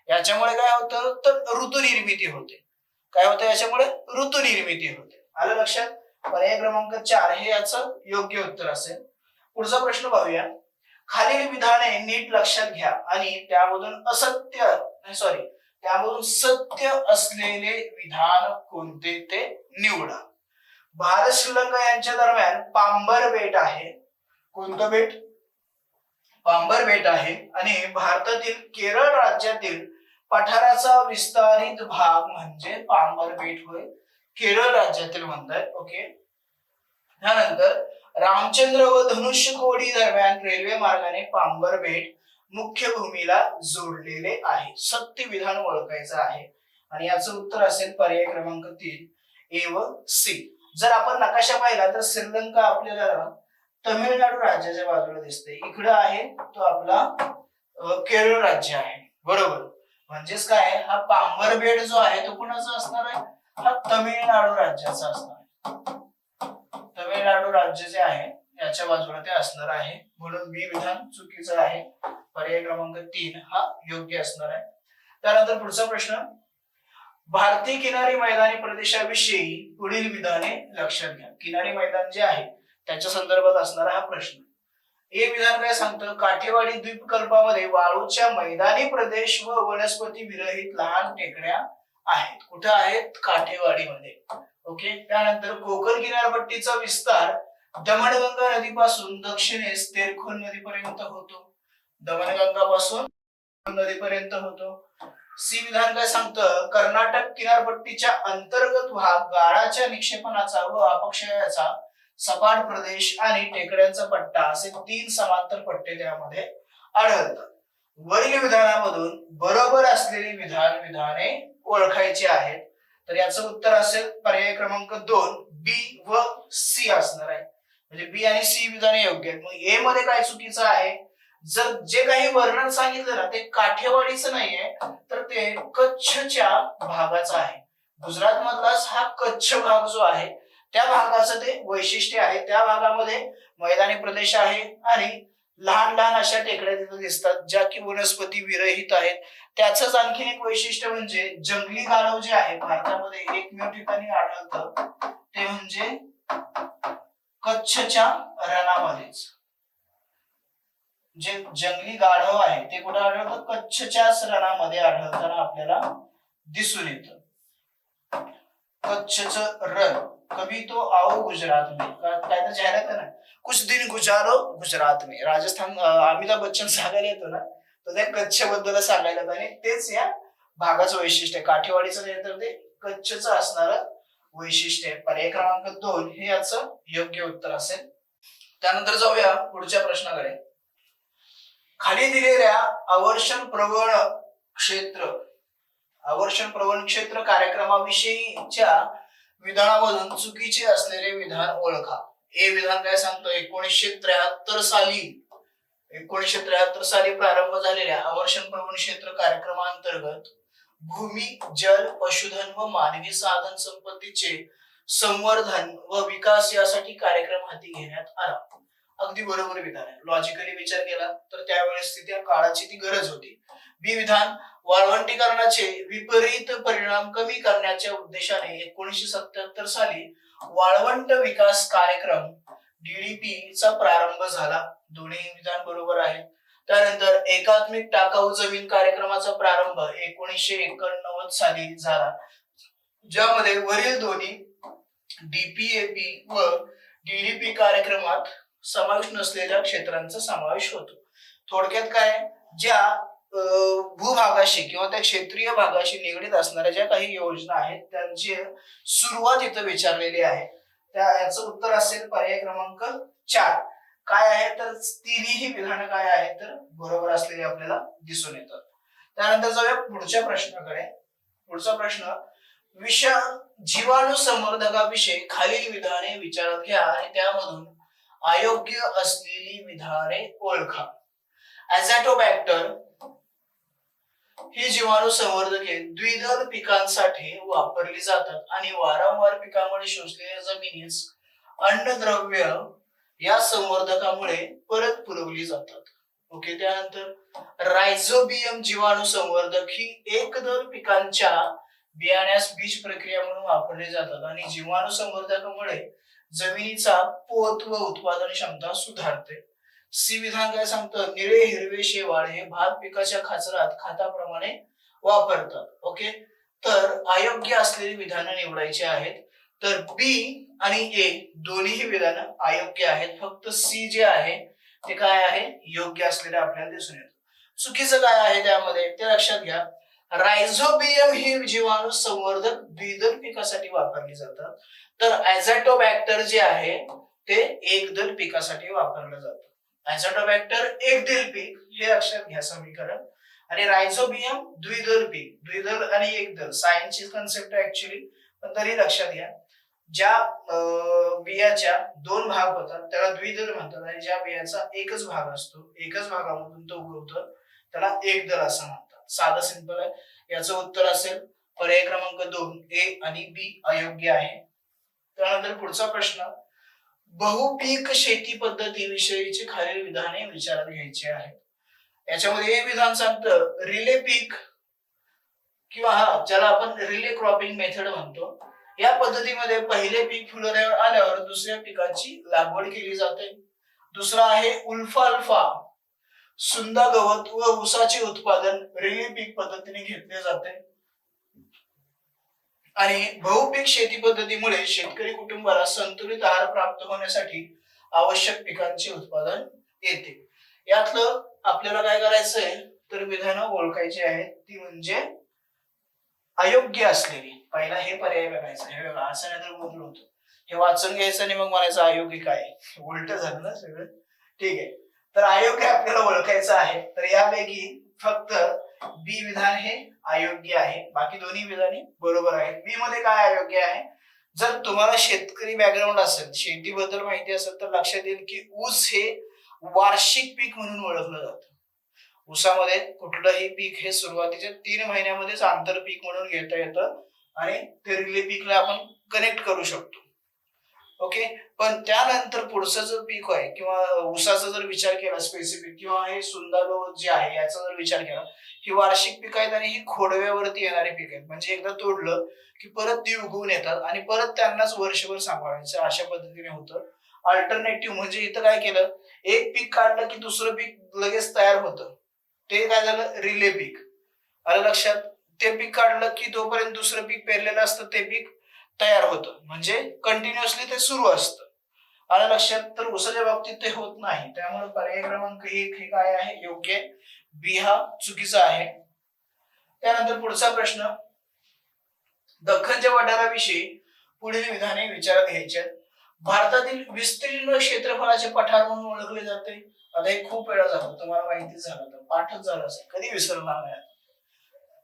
याच्यामुळे काय होतं तर ऋतू निर्मिती होते. काय होतं याच्यामुळे ऋतू निर्मिती होते. आलं लक्षात? पर्याय क्रमांक 4 हे याचं योग्य उत्तर असेल. पुढचा प्रश्न पाहूया. खालील विधाने नीट लक्षात घ्या आणि त्यामधून सत्य असलेले विधान कोणते ते निवडा. भारत श्रीलंका यांच्या दरम्यान पांबर बेट आहे. कोणतं बेट? पांबर बेट आहे. आणि भारतातील केरळ राज्यातील पठाराचा विस्तारित भाग म्हणजे पांबर बेट होय, केरळ राज्यातील म्हणतात. ओके, त्यानंतर रामचंद्र व धनुष्यकोडी दरम्यान रेल्वे मार्गाने पांबर बेट मुख्य भूमीला जोडलेले आहे. सत्य विधान ओळखायचं आहे आणि याचं उत्तर असेल पर्याय क्रमांक 3 ए व सी. जर आपण नकाशा पाहिला तर श्रीलंका आपल्याला तमिळनाडू राज्याच्या बाजूला दिसते, इकडे आहे तो आपला केरळ राज्य आहे. बरोबर, म्हणजेच काय, हा पांबर बेट जो आहे तो कुणाचा असणार आहे, हा तमिळनाडू राज्याचा असणार आहे. तमिळनाडू राज्य जे आहे याच्या बाजूला ते असणार आहे. म्हणून बी विधान चुकीचं आहे. पर्याय क्रमांक 3 हा योग्य असणार आहे. त्यानंतर पुढचा प्रश्न, भारतीय किनारी मैदानी प्रदेशाविषयी पुढील विधाने लक्षात घ्या. किनारी मैदान जे आहे त्याच्या संदर्भात असणारा हा प्रश्न. हे विधान काय सांगतं, काठेवाडी द्वीपकल्पामध्ये वाळूच्या मैदानी प्रदेश व वनस्पती विरहित लहान टेकड्या आहेत. कुठे आहेत? काठेवाडीमध्ये. ओके, त्यानंतर कोकण किनारपट्टीचा विस्तार दमणगंगा नदीपासून दक्षिणेस तेरखोल नदीपर्यंत होतो. दमणगंगा पासून नदीपर्यंत होतो. सी विधान काय सांगतं, कर्नाटक किनारपट्टीच्या अंतर्गत भाग गाळाच्या निक्षेपणाचा व अपक्षयाचा सपाट प्रदेश आणि टेकड्यांचा पट्टा असे 3 समांतर पट्टे त्यामध्ये आढळतात. वरील विधानामधून बरोबर असलेली विधाने ओळखायची आहेत. तर याचं उत्तर असेल पर्याय क्रमांक 2 बी व सी असणार आहे. म्हणजे बी आणि सी विधाने योग्य आहेत. मग ए मध्ये काय चुकीचं आहे? जर जे काही वर्णन सांगितलं ना ते काठेवाडीचं नाहीये, तर ते कच्छच्या भागाचं आहे. गुजरात मधलाच हा कच्छ भाग जो आहे त्या भागाचं ते वैशिष्ट्य आहे. त्या भागामध्ये मैदानी प्रदेश आहे आणि लहान लहान अशा टेकड्या तिथे दिसतात ज्या की वनस्पती विरहित आहेत. त्याचंच आणखीन एक वैशिष्ट्य म्हणजे जंगली गाढव जे आहे भारतामध्ये एकमेव ठिकाणी आढळतं ते म्हणजे कच्छच्या रणामध्येच. जे जंगली गाढव आहे ते कुठे आढळतं? कच्छच्याच रणामध्ये आढळताना आपल्याला दिसून येतं. कच्छचं रण, कभी तो आओ गुजरात में, काय तर जाहिरात आहे ना, कुछ दिन गुजारो गुजरात में. राजस्थान अमिताभ बच्चन सांगायला येतो ना तर त्या कच्छ बद्दल सांगायला, आणि तेच या भागाचं वैशिष्ट्य आहे. काठेवाडीचं नाही तर ते कच्छचं असणारं वैशिष्ट्य आहे. पर्याय क्रमांक 2 हे याचं योग्य उत्तर असेल. त्यानंतर जाऊया पुढच्या प्रश्नाकडे. खाली दिलेल्या आवर्षण प्रवण क्षेत्र कार्यक्रमाविषयीच्या विधानामधून चुकीचे असलेले विधान ओळखा. हे विधान काय सांगतो? 1973 साली प्रारंभ झालेल्या आवर्षण प्रवण क्षेत्र कार्यक्रमांतर्गत भूमी, जल, पशुधन व मानवी साधन संपत्तीचे संवर्धन व विकास यासाठी कार्यक्रम हाती घेण्यात आला. अगदी बरोबर विधान आहे. लॉजिकली विचार केला तर त्यावेळेस त्या काळाची ती गरज होती. बी विधान, वाळवंटीकरणाचे विपरीत परिणाम कमी करण्याच्या उद्देशाने 1977 साली वाळवंट विकास कार्यक्रम DDP चा प्रारंभ झाला. दोन्ही विधान बरोबर आहे. त्यानंतर एकात्मिक टाकाऊ जमीन कार्यक्रमाचा प्रारंभ 1989 साली झाला, ज्यामध्ये वरील दोन्ही DPAP व DDP कार्यक्रमात समावेश नसलेल्या क्षेत्रांचा समावेश होतो. थोडक्यात काय, ज्या भूभागाशी किंवा त्या क्षेत्रीय भागाशी निगडीत असणाऱ्या ज्या काही योजना आहेत त्यांची सुरुवात इथं विचारलेली आहे. याचं उत्तर असेल पर्याय क्रमांक 4. काय आहे तर तिन्ही विधानं काय आहेत तर बरोबर असलेले आपल्याला दिसून येतात. त्यानंतर जाऊया पुढच्या प्रश्नाकडे. पुढचा प्रश्न, जीवाणू संवर्धकाविषयी खालील विधाने विचारात घ्या आणि त्यामधून अयोग्य असलेली विधाने ओळखा. ॲझॅटोबॅक्टर ही जीवाणू संवर्धके द्विदल पिकांसाठी वापरली जातात आणि वारंवार पिकांमुळे शोषलेल्या जमिनीस अन्नद्रव्य या संवर्धकामुळे परत पुरवली जातात. ओके. त्यानंतर रायझोबियम जीवाणू संवर्धक ही एकदल पिकांच्या बियाण्यास बीज प्रक्रिया म्हणून वापरले जातात आणि जीवाणू संवर्धकामुळे जमिनीचा पोत व उत्पादन क्षमता सुधारते. सी विधान काय सांगतं? निळे हिरवे शेवाळ हे भात पिकाच्या खाचरात खताप्रमाणे वापरतात. ओके. तर अयोग्य असलेली विधानं निवडायची आहेत. तर बी आणि ए दोन्ही विधानं अयोग्य आहेत. फक्त सी जे आहे ते काय आहे? योग्य असलेले आपल्याला दिसून येतं. चुकीचं काय आहे त्यामध्ये ते लक्षात घ्या. रायझोबियम ही जीवाणू संवर्धक द्विदल पिकासाठी वापरली जातात, तर ॲझॅटोबॅक्टर जे आहे ते एकदल पिकासाठी वापरलं जातं. ॲझॅटोबॅक्टर एकदल पीक हे लक्षात घ्या समीकरण, आणि रायझोबियम द्विदल पीक. द्विदल आणि एकदल सायन्सची कन्सेप्ट ऍक्च्युअली, पण तरी लक्षात घ्या. ज्या बियाच्या दोन भाग होतात त्याला द्विदल म्हणतात आणि ज्या बियाचा एकच भाग असतो, एकच भागामधून तो उगवतो त्याला एकदल असं म्हणतात. साधं सिंपल आहे. याचं उत्तर असेल पर्याय क्रमांक 2 ए आणि बी अयोग्य आहे. त्यानंतर पुढचा प्रश्न, बहुपीक शेती पद्धतीविषयीची खालील विधाने विचारात घ्यायची आहेत. याच्यामध्ये हे विधान सांगतं रिले पीक किंवा ज्याला आपण रिले क्रॉपिंग मेथड म्हणतो, या पद्धतीमध्ये पहिले पीक फुलण्यावर आल्यावर दुसऱ्या पिकाची लागवड केली जाते. दुसरा आहे उल्फाल्फा, सुंदा गवत व ऊसाचे उत्पादन रिले पीक पद्धतीने घेतले जाते. आणि बहुपीक शेती पद्धतीमुळे शेतकरी कुटुंबाला संतुलित आहार प्राप्त होण्यासाठी आवश्यक पिकांचे उत्पादन येते. यातलं आपल्याला काय करायचंय तर विधानं ओळखायची आहेत, ती म्हणजे अयोग्य असलेली. पहिला हे पर्याय बघायचा. हे बघा असं नाही तर गोंधळ होतो. हे वाचून घ्यायचं आणि मग म्हणायचं अयोग्य काय, उलट झालं ना सगळं. ठीक आहे. तर अयोग्य आपल्याला ओळखायचं आहे. तर यापैकी फक्त बी विधान हे अयोग्य आहे, बाकी दोन्ही विधाने बरोबर आहेत. बी मध्ये काय अयोग्य आहे? जर तुम्हाला शेतकरी बॅकग्राऊंड असेल, शेतीबद्दल माहिती असेल तर लक्षात येईल की ऊस हे वार्षिक पीक म्हणून ओळखलं जातं. ऊसामध्ये कुठलंही पीक हे सुरुवातीच्या 3 महिन्यामध्येच आंतर पीक म्हणून घेता येतं आणि ते रिले पीकला आपण कनेक्ट करू शकतो. ओके, पण त्यानंतर पुढचं जर पीक आहे किंवा ऊसाचा जर विचार केला स्पेसिफिक, किंवा हे सुंदर गवत जे आहे याचा जर विचार केला, ही वार्षिक पीक आहेत आणि ही खोडव्यावरती येणारी पीक आहेत. म्हणजे एकदा तोडलं की परत ती उगवून येतात आणि परत त्यांनाच वर्षभर सांभाळायचं, अशा पद्धतीने होतं. अल्टरनेटिव्ह म्हणजे इथं काय केलं, एक पीक काढलं की दुसरं पीक लगेच तयार होतं, ते काय झालं, रिले पीक. आलं लक्षात? ते पीक काढलं की तोपर्यंत दुसरं पीक पेरलेलं असतं, ते पीक तयार होतं, म्हणजे कंटिन्युअसली ते सुरू असतं. आलं लक्षात? तर ऊसाच्या बाबतीत ते होत नाही, त्यामुळे पर्याय क्रमांक 1 हे काय आहे, योग्य. बी हा चुकीचा आहे. त्यानंतर पुढचा प्रश्न, दख्खनच्या पठाराविषयी पुढील विधाने विचारात घ्यायची. भारतातील विस्तीर्ण क्षेत्रफळाचे पठार म्हणून ओळखले जाते. आता हे खूप वेळा झालं, तुम्हाला माहितीच झालं, तर पाठच झालं असेल, कधी विसरणार नाही.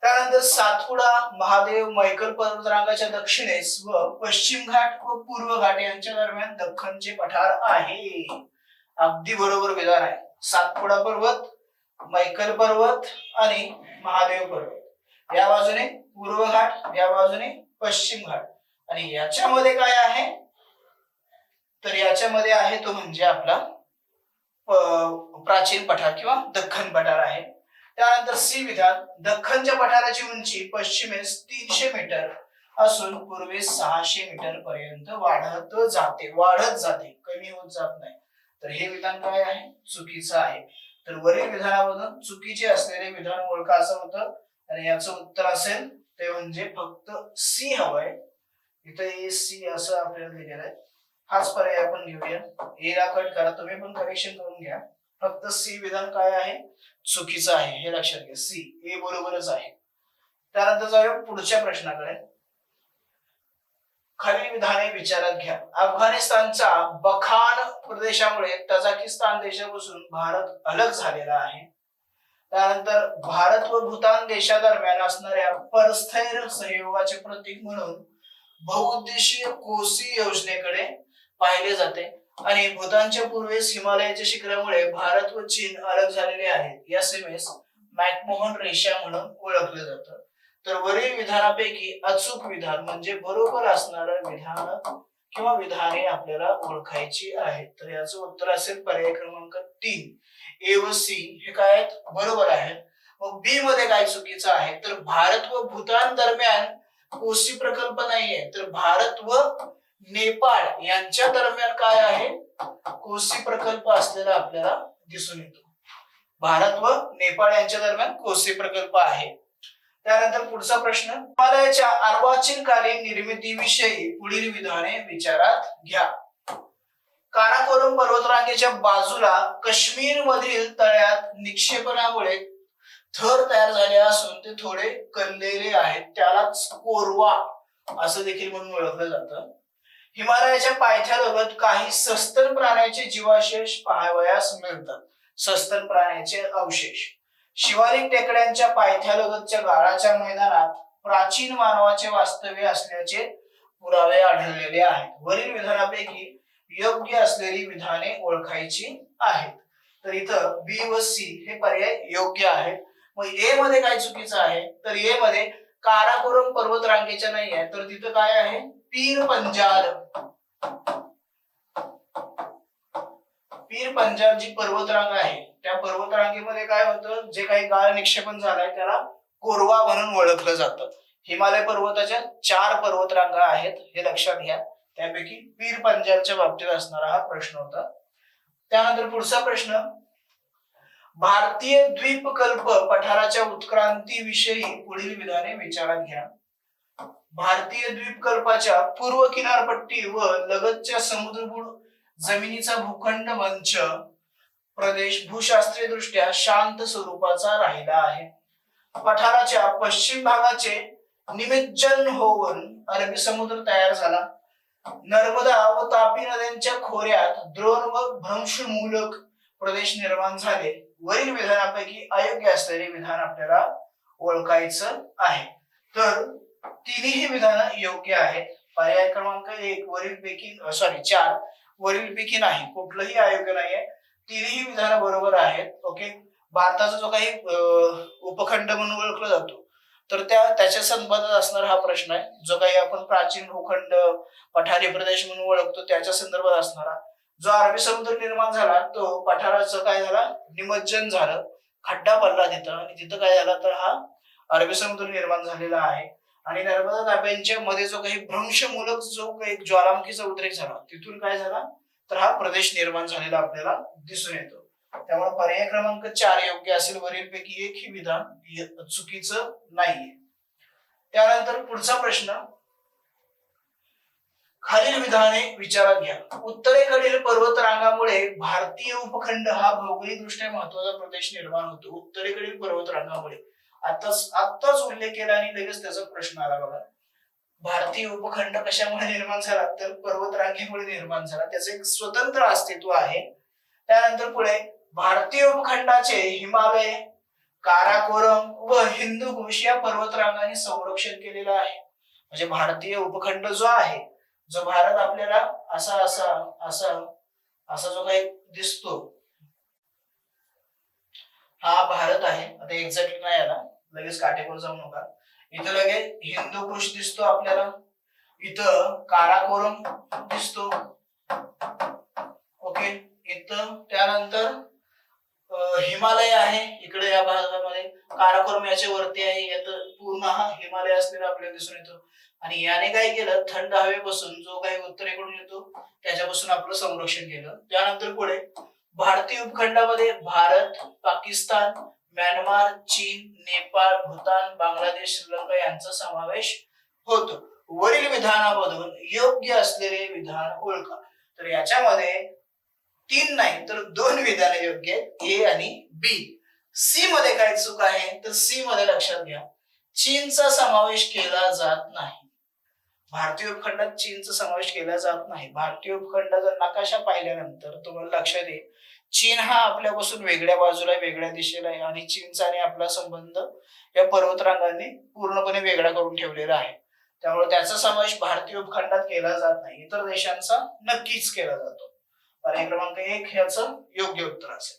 त्यानंतर सातपुडा, महादेव, मैकल पर्वतरांगाच्या दक्षिणेस व पश्चिम घाट व पूर्व घाट यांच्या दरम्यान दख्खनचे पठार आहे. अगदी बरोबर विधान आहे. सातपुडा पर्वत, मैकल पर्वत आणि महादेव पर्वत या बाजूने पूर्व घाट, या बाजूने पश्चिम घाट, आणि याच्यामध्ये काय आहे, तर याच्यामध्ये आहे तो म्हणजे आपला प्राचीन पठार किंवा दख्खन पठार आहे. त्यानंतर सी विधान, दख्खनच्या पठाराची उंची पश्चिमेस 300 मीटर असून पूर्वेस 600 मीटर पर्यंत वाढत जाते, कमी होत जात नाही. तर हे विधान काय आहे, चुकीचं आहे. तर वरील विधानामधून चुकीचे असलेले विधान ओळखा असं होतं, आणि याचं उत्तर असेल ते म्हणजे फक्त सी हवंय. इथं ए सी असं आपल्याला दिलेलं आहे, हाच पर्याय आपण घेऊया. ए ला कट करा, तुम्ही पण करेक्शन करून घ्या. फक्त सी विधान काय आहे, चुकीचं आहे, हे लक्षात घ्या. सी, ए बरोबरच आहे. त्यानंतर जाऊया पुढच्या प्रश्नाकडे. खालील विधाने विचारात घ्या. अफगाणिस्तानच्या बखान प्रदेशामुळे तजाकिस्तान देशापासून भारत अलग झालेला आहे. त्यानंतर भारत व भूतान देशादरम्यान असणाऱ्या परस्थैर सहयोगाचे प्रतीक म्हणून बहुउद्देशीय कोसी योजनेकडे पाहिले जाते, आणि भूतानच्या पूर्वेस हिमालयाच्या शिखरामुळे भारत व चीन अलग झालेले आहेत. या सीमेस मॅकमोहन रेषा म्हणून ओळखलं जातं. तर वरील विधानापैकी अचूक विधान म्हणजे बरोबर असणारं विधान किंवा विधाने आपल्याला ओळखायची आहेत. तर याचं उत्तर असेल पर्याय क्रमांक 3, ए व सी हे काय आहेत, बरोबर आहेत. मग बी मध्ये काय चुकीचं आहे, तर भारत व भूतान दरम्यान कोसी प्रकल्प नाहीये, तर भारत व नेपाळ यांच्या दरम्यान काय आहे, कोसी प्रकल्प असलेला आपल्याला दिसून येतो. भारत व नेपाळ यांच्या दरम्यान कोसी प्रकल्प आहे. त्यानंतर पुढचा प्रश्न, हिमालयाच्या अर्वाचीन कालीन निर्मितीविषयी पुढील विधाने विचारात घ्या. काराकोरम पर्वतरांगेच्या बाजूला काश्मीर मधील तळ्यात निक्षेपणामुळे थर तयार झाले असून ते थोडे कललेले आहेत, त्यालाच कोरवा असं देखील म्हणून ओळखलं जातं. हिमालयाच्या पायथ्यालगत काही सस्तन प्राण्याचे जीवावशेष पाहावयास मिळतात. सस्तन प्राण्याचे अवशेष शिवालिक टेकड्यांच्या पायथ्यालगतच्या गाळाच्या मैदानात प्राचीन मानवाचे वास्तव्य असल्याचे पुरावे आढळलेले आहेत. वरील विधानापैकी योग्य असलेली विधाने ओळखायची आहेत. तर इथं बी व सी हे पर्याय योग्य आहेत. मग ए मध्ये काय चुकीचं आहे, तर ए मध्ये काराकोरम पर्वतरांगेच्या नाही आहे, तर तिथं काय आहे, पीर पंजाल. पीर पंजाल जी पर्वतरांग आहे त्या पर्वतरांगेमध्ये काय होतं, जे काही गाळ निक्षेपण झालंय त्याला कोरवा म्हणून ओळखलं जातं. हिमालय पर्वताच्या 4 पर्वतरांगा आहेत, हे लक्षात घ्या. त्यापैकी पीर पंजालच्या बाबतीत असणारा हा प्रश्न होता. त्यानंतर पुढचा प्रश्न, भारतीय द्वीपकल्प पठाराच्या उत्क्रांतीविषयी पुढील विधाने विचारात घ्या. भारतीय द्वीपकल्पाच्या पूर्व किनारपट्टी व लगतच्या समुद्रगुढ जमिनीचा भूखंड मंच प्रदेश भूशास्त्रीय दृष्ट्या शांत स्वरूपाचा राहिला आहे. पठाराच्या पश्चिम भागाचे निमज्जन होऊन अरबी समुद्र तयार झाला. नर्मदा व तापी नद्यांच्या खोऱ्यात द्रोण व भ्रंशमूलक प्रदेश निर्माण झाले, वरील विधानापैकी अयोग्य असलेले विधान आपल्याला ओळखायचं आहे. तर तिन्ही विधानं योग्य आहेत. पर्याय क्रमांक 1 वरील पैकी 4 वरील पैकी नाही, कुठलंही अयोग्य नाहीये, तिन्ही विधानं बरोबर आहेत. ओके. भारताचा जो काही उपखंड म्हणून ओळखला जातो, तर त्याच्या संबंधात असणारा हा प्रश्न आहे. जो काही आपण प्राचीन भूखंड पठारी प्रदेश म्हणून ओळखतो त्याच्या संदर्भात असणारा, जो अरबी समुद्र निर्माण झाला तो पठाराचं काय झाला, निमज्जन झालं, खड्डा पडला तिथं, आणि तिथं काय झाला तर हा अरबी समुद्र निर्माण झालेला आहे. आणि नर्मदा ताप्यांच्या मध्ये जो काही भ्रंशमूलक जो काही ज्वालामुखीचा उद्रेक झाला, तिथून काय झाला तर हा प्रदेश निर्माण झालेला आपल्याला दिसून येतो. त्यामुळे पर्याय क्रमांक 4 योग्य असेल. वरीलपैकी एकही विधान चुकीचं नाहीये. त्यानंतर पुढचा प्रश्न, खालील विधाने विचारात घ्या. उत्तरेकडील पर्वतरांगामुळे भारतीय उपखंड हा भौगोलिकदृष्ट्या महत्वाचा प्रदेश निर्माण होतो. उत्तरेकडील पर्वतरांगामुळे आत्ताच उल्लेख केला आणि लगेच त्याचा प्रश्न आला बघा. भारतीय उपखंड कशामुळे निर्माण झाला तर पर्वतरांगेमुळे निर्माण झाला. त्याचं एक स्वतंत्र अस्तित्व आहे. त्यानंतर पुढे, भारतीय उपखंडाचे हिमालय, काराकोरम व हिंदुकुश या पर्वतरांगांनी संरक्षण केलेलं आहे. म्हणजे भारतीय उपखंड जो आहे, जो भारत आपल्याला असा असा असा असा जो काही दिसतो, हा भारत आहे. आता एक्झॅक्टली नाही आला, लगेच काटेकोर जाऊ नका. इथं लगेच हिंदुकुश दिसतो आपल्याला, इथं काराकोरम दिसतो. ओके. इथं त्यानंतर हिमालय आहे इकडे या भागामध्ये, काराकोरम याच्या वरती आहे, यात पूर्ण हा हिमालय असलेला आपल्याला दिसून येतो. आणि याने काय केलं, थंड हवेपासून जो काही उत्तरेकडून येतो त्याच्यापासून आपलं संरक्षण केलं. त्यानंतर पुढे, भारतीय उपखंडामध्ये भारत, पाकिस्तान, म्यानमार, चीन, नेपाळ, भूतान, बांगलादेश, श्रीलंका यांचा समावेश होतो. वरील विधानामधून योग्य असलेले विधान ओळखा. तर याच्यामध्ये 3 नाही तर 2 विधाने योग्य आहेत, ए आणि बी. सी मध्ये काय चूक आहे तर सी मध्ये लक्षात घ्या, चीनचा समावेश केला जात नाही. भारतीय उपखंडात चीनचा समावेश केला जात नाही. भारतीय उपखंडाचा नकाशा पाहिल्यानंतर तुम्हाला लक्षात येईल, चीन हा आपल्यापासून वेगळ्या बाजूला, वेगळ्या दिशेला आहे, आणि चीनचा आणि आपला संबंध या पर्वतरांगांनी पूर्णपणे वेगळा करून ठेवलेला आहे. त्यामुळे त्याचा समावेश भारतीय उपखंडात केला जात नाही, इतर देशांचा नक्कीच केला जातो. पर्याय क्रमांक 1 ह्याचं योग्य उत्तर असेल.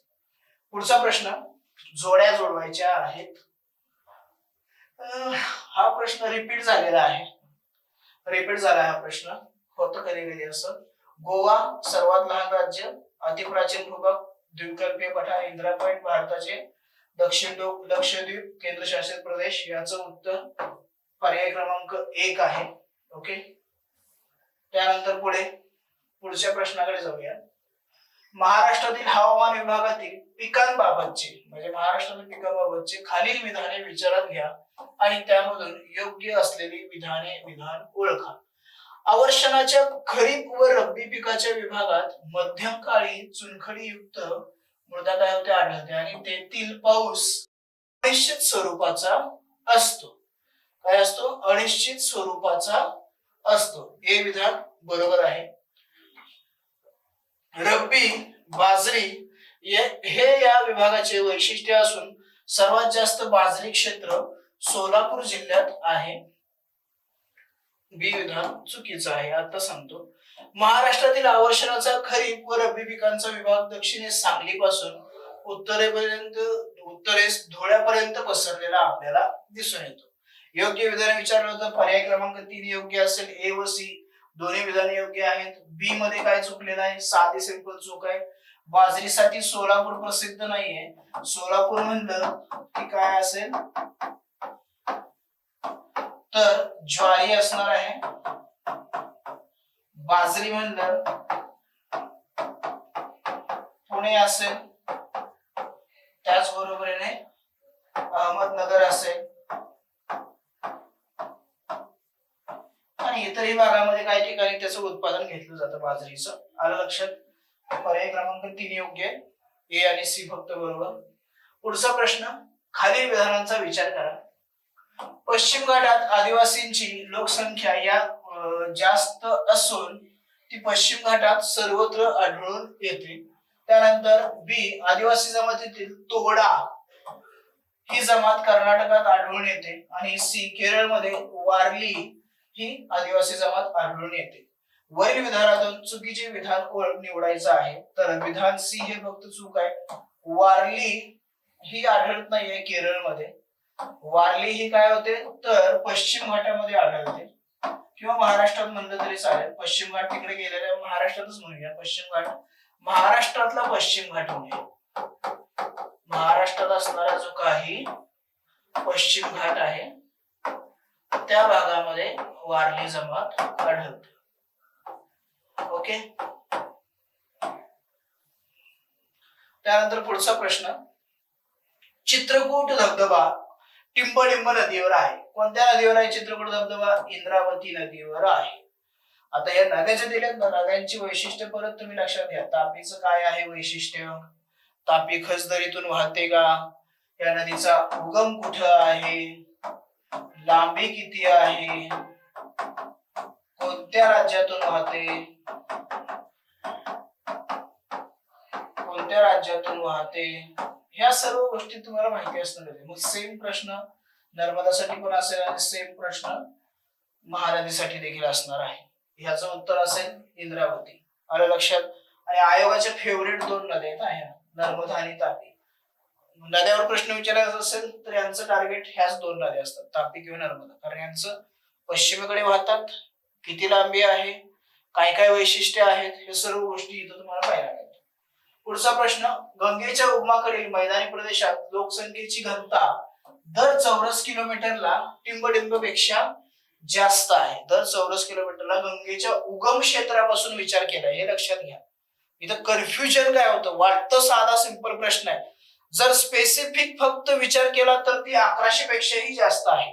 पुढचा प्रश्न, जोड्या जोडवायच्या आहेत. हा प्रश्न रिपीट झालेला आहे, रिपीट झाला हा प्रश्न, होतं कधी कधी असं. गोवा सर्वात लहान राज्य, अतिप्राचीन भूभाग, द्वीपकल्पीय पठार, इंदिरा पॉइंट भारताचे दक्षिण टोक, लक्षद्वीप केंद्रशासित प्रदेश. याचं उत्तर पर्याय क्रमांक 1 आहे. ओके. त्यानंतर पुढच्या प्रश्नाकडे जाऊया. महाराष्ट्रातील हवामान विभागातील पिकांबाबतचे, म्हणजे महाराष्ट्रातील पिकांबाबतचे खालील विधाने विचारात घ्या आणि त्यामधून योग्य असलेली विधान ओळखा. अवर्षणाच्या खरीप व रब्बी पिकाच्या विभागात मध्यम काळी चुनखडीयुक्त मृदा काय होते आढळते, आणि तेथील पाऊस अनिश्चित स्वरूपाचा असतो. काय असतो? अनिश्चित स्वरूपाचा असतो. हे विधान बरोबर आहे. रब्बी, बाजरी हे या विभागाचे वैशिष्ट्य असून सर्वात जास्त बाजरी क्षेत्र सोलापूर जिल्ह्यात आहे. बी विधान चुकीचं आहे, आता सांगतो. महाराष्ट्रातील अवर्षणाचा खरीप व रब्बी पिकांचा विभाग दक्षिणेस सांगलीपासून उत्तरेस धुळ्यापर्यंत पसरलेला आपल्याला दिसून येतो. योग्य विधान विचारलं होतं, पर्याय क्रमांक 3 योग्य असेल. ए व सी दोन्ही विधाने योग्य आहेत. बी मध्ये काय चुकलेलं आहे? साधी सिंपल चूक आहे. बाजरीसाठी सोलापूर प्रसिद्ध नाहीये. सोलापूर म्हणलं की काय असेल तर ज्वारी असणार आहे. बाजरी म्हणलं पुणे असेल, त्याचबरोबरीने अहमदनगर असेल, आणि इतरही भागामध्ये काही ठिकाणी त्याचं उत्पादन घेतलं जातं बाजरीचं. आलं लक्षात? पर्याय क्रमांक 3 योग्य आहे. ए आणि सी फक्त बरोबर. पुढचा प्रश्न, खालील विधानांचा विचार करा. पश्चिम घाटात आदिवासींची लोकसंख्या या जास्त असून ती पश्चिम घाटात सर्वत्र आढळून येते. त्यानंतर बी आदिवासी जमातीतील तोडा ही जमात कर्नाटकात आढळून येते आणि सी केरळमध्ये वारली ही आदिवासी जमात आढळून येते. वरील विधानातून चुकीचे विधान निवडायचं आहे. तर विधान सी हे फक्त चूक आहे. वारली ही आढळत नाहीये केरळमध्ये. वारली ही काय होते तर पश्चिम घाटामध्ये आढळते किंवा महाराष्ट्रात म्हणलं तरी चालेल. पश्चिम घाट तिकडे गेलेल्या महाराष्ट्रातच म्हणूया. पश्चिम घाट महाराष्ट्रातला पश्चिम घाट म्हणजे महाराष्ट्रात असणारा जो काही पश्चिम घाट आहे त्या भागामध्ये वारली जमात आढळते. ओके. त्यानंतर पुढचा प्रश्न, चित्रकूट धबधबा टिंबडिंब नदीवर आहे. कोणत्या नदीवर आहे चित्रकूट धबधबा? इंद्रावती नदीवर आहे. आता या नद्याच्या दिल्यात नद्यांची वैशिष्ट्य परत तुम्ही लक्षात घ्या. तापीचं काय आहे वैशिष्ट्य? तापी खसदरीतून वाहते का? या नदीचा उगम कुठं आहे? लांबी किती आहे? कोणत्या राज्यातून वाहते? कोणत्या राज्यातून वाहते? ह्या सर्व गोष्टी तुम्हाला माहिती असणार आहे. मग सेम प्रश्न नर्मदासाठी पण असेल आणि सेम प्रश्न महानदीसाठी देखील असणार आहे. ह्याचं उत्तर असेल इंद्रावती. आलं लक्षात? आणि आयोगाच्या फेवरेट 2 नद्या आहेत नर्मदा आणि तापी. नद्यावर प्रश्न विचारायचा असेल तर यांचं टार्गेट ह्याच 2 नद्या असतात, तापी किंवा नर्मदा. कारण यांचं पश्चिमेकडे वाहतात, किती लांबी आहे, काय काय वैशिष्ट्य आहेत, हे सर्व गोष्टी इथं तुम्हाला पाहायला मिळतात. पुढचा प्रश्न, गंगेच्या उगमाकडील मैदानी प्रदेशात लोकसंख्येची घनता दर चौरस किलोमीटरला टिंबडिंबपेक्षा जास्त आहे. दर चौरस किलोमीटरला गंगेच्या उगम क्षेत्रापासून विचार केला, हे लक्षात घ्या. इथं कन्फ्युजन काय होतं? वाटतं साधा सिंपल प्रश्न आहे. जर स्पेसिफिक फक्त विचार केला तर ती 1100 पेक्षाही जास्त आहे.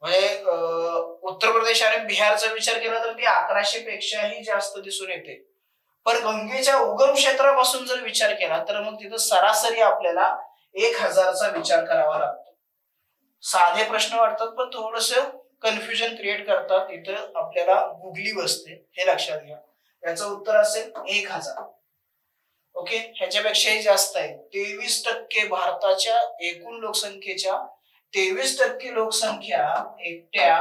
म्हणजे उत्तर प्रदेश आणि बिहारचा विचार केला तर ती 1100 पेक्षाही जास्त दिसून येते. पण गंगेच्या उगम क्षेत्रापासून जर विचार केला तर मग तिथं सरासरी आपल्याला 1000चा विचार करावा लागतो. साधे प्रश्न वाटतात पण थोडस कन्फ्युजन क्रिएट करतात. इथं आपल्याला गुगली बसते, हे लक्षात घ्या. याचं उत्तर असेल 1000. ओके. ह्याच्यापेक्षाही जास्त आहे. 23% भारताच्या एकूण लोकसंख्येच्या 23% लोकसंख्या एकट्या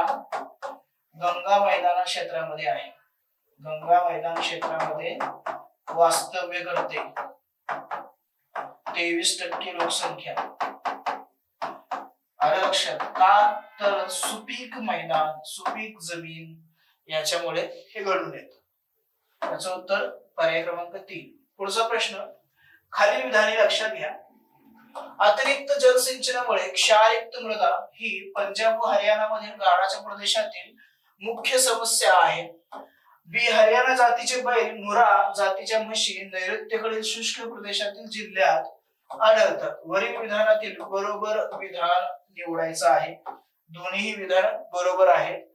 गंगा मैदान क्षेत्रामध्ये आहे. गंगा मैदान क्षेत्रामध्ये वास्तव्य करते. 23% लोकसंख्या. आलं लक्षात? का तर सुपीक मैदान, सुपीक जमीन याच्यामुळे हे घडून येतं. याचं उत्तर पर्याय क्रमांक 3. पुढचा प्रश्न, खालील विधाने लक्षात घ्या. अतिरिक्त जलसिंचनामुळे क्षारयुक्त मृदा ही पंजाब व हरियाणामधील गाडाच्या प्रदेशातील मुख्य समस्या आहे. बी, हरियाणा जातीचे बैल, मुरा जातीच्या म्हशी नैऋत्येकडील शुष्क प्रदेशातील जिल्ह्यात आढळतात. वरील विधानातील बरोबर विधान निवडायचं आहे. दोन्ही विधान बरोबर आहेत.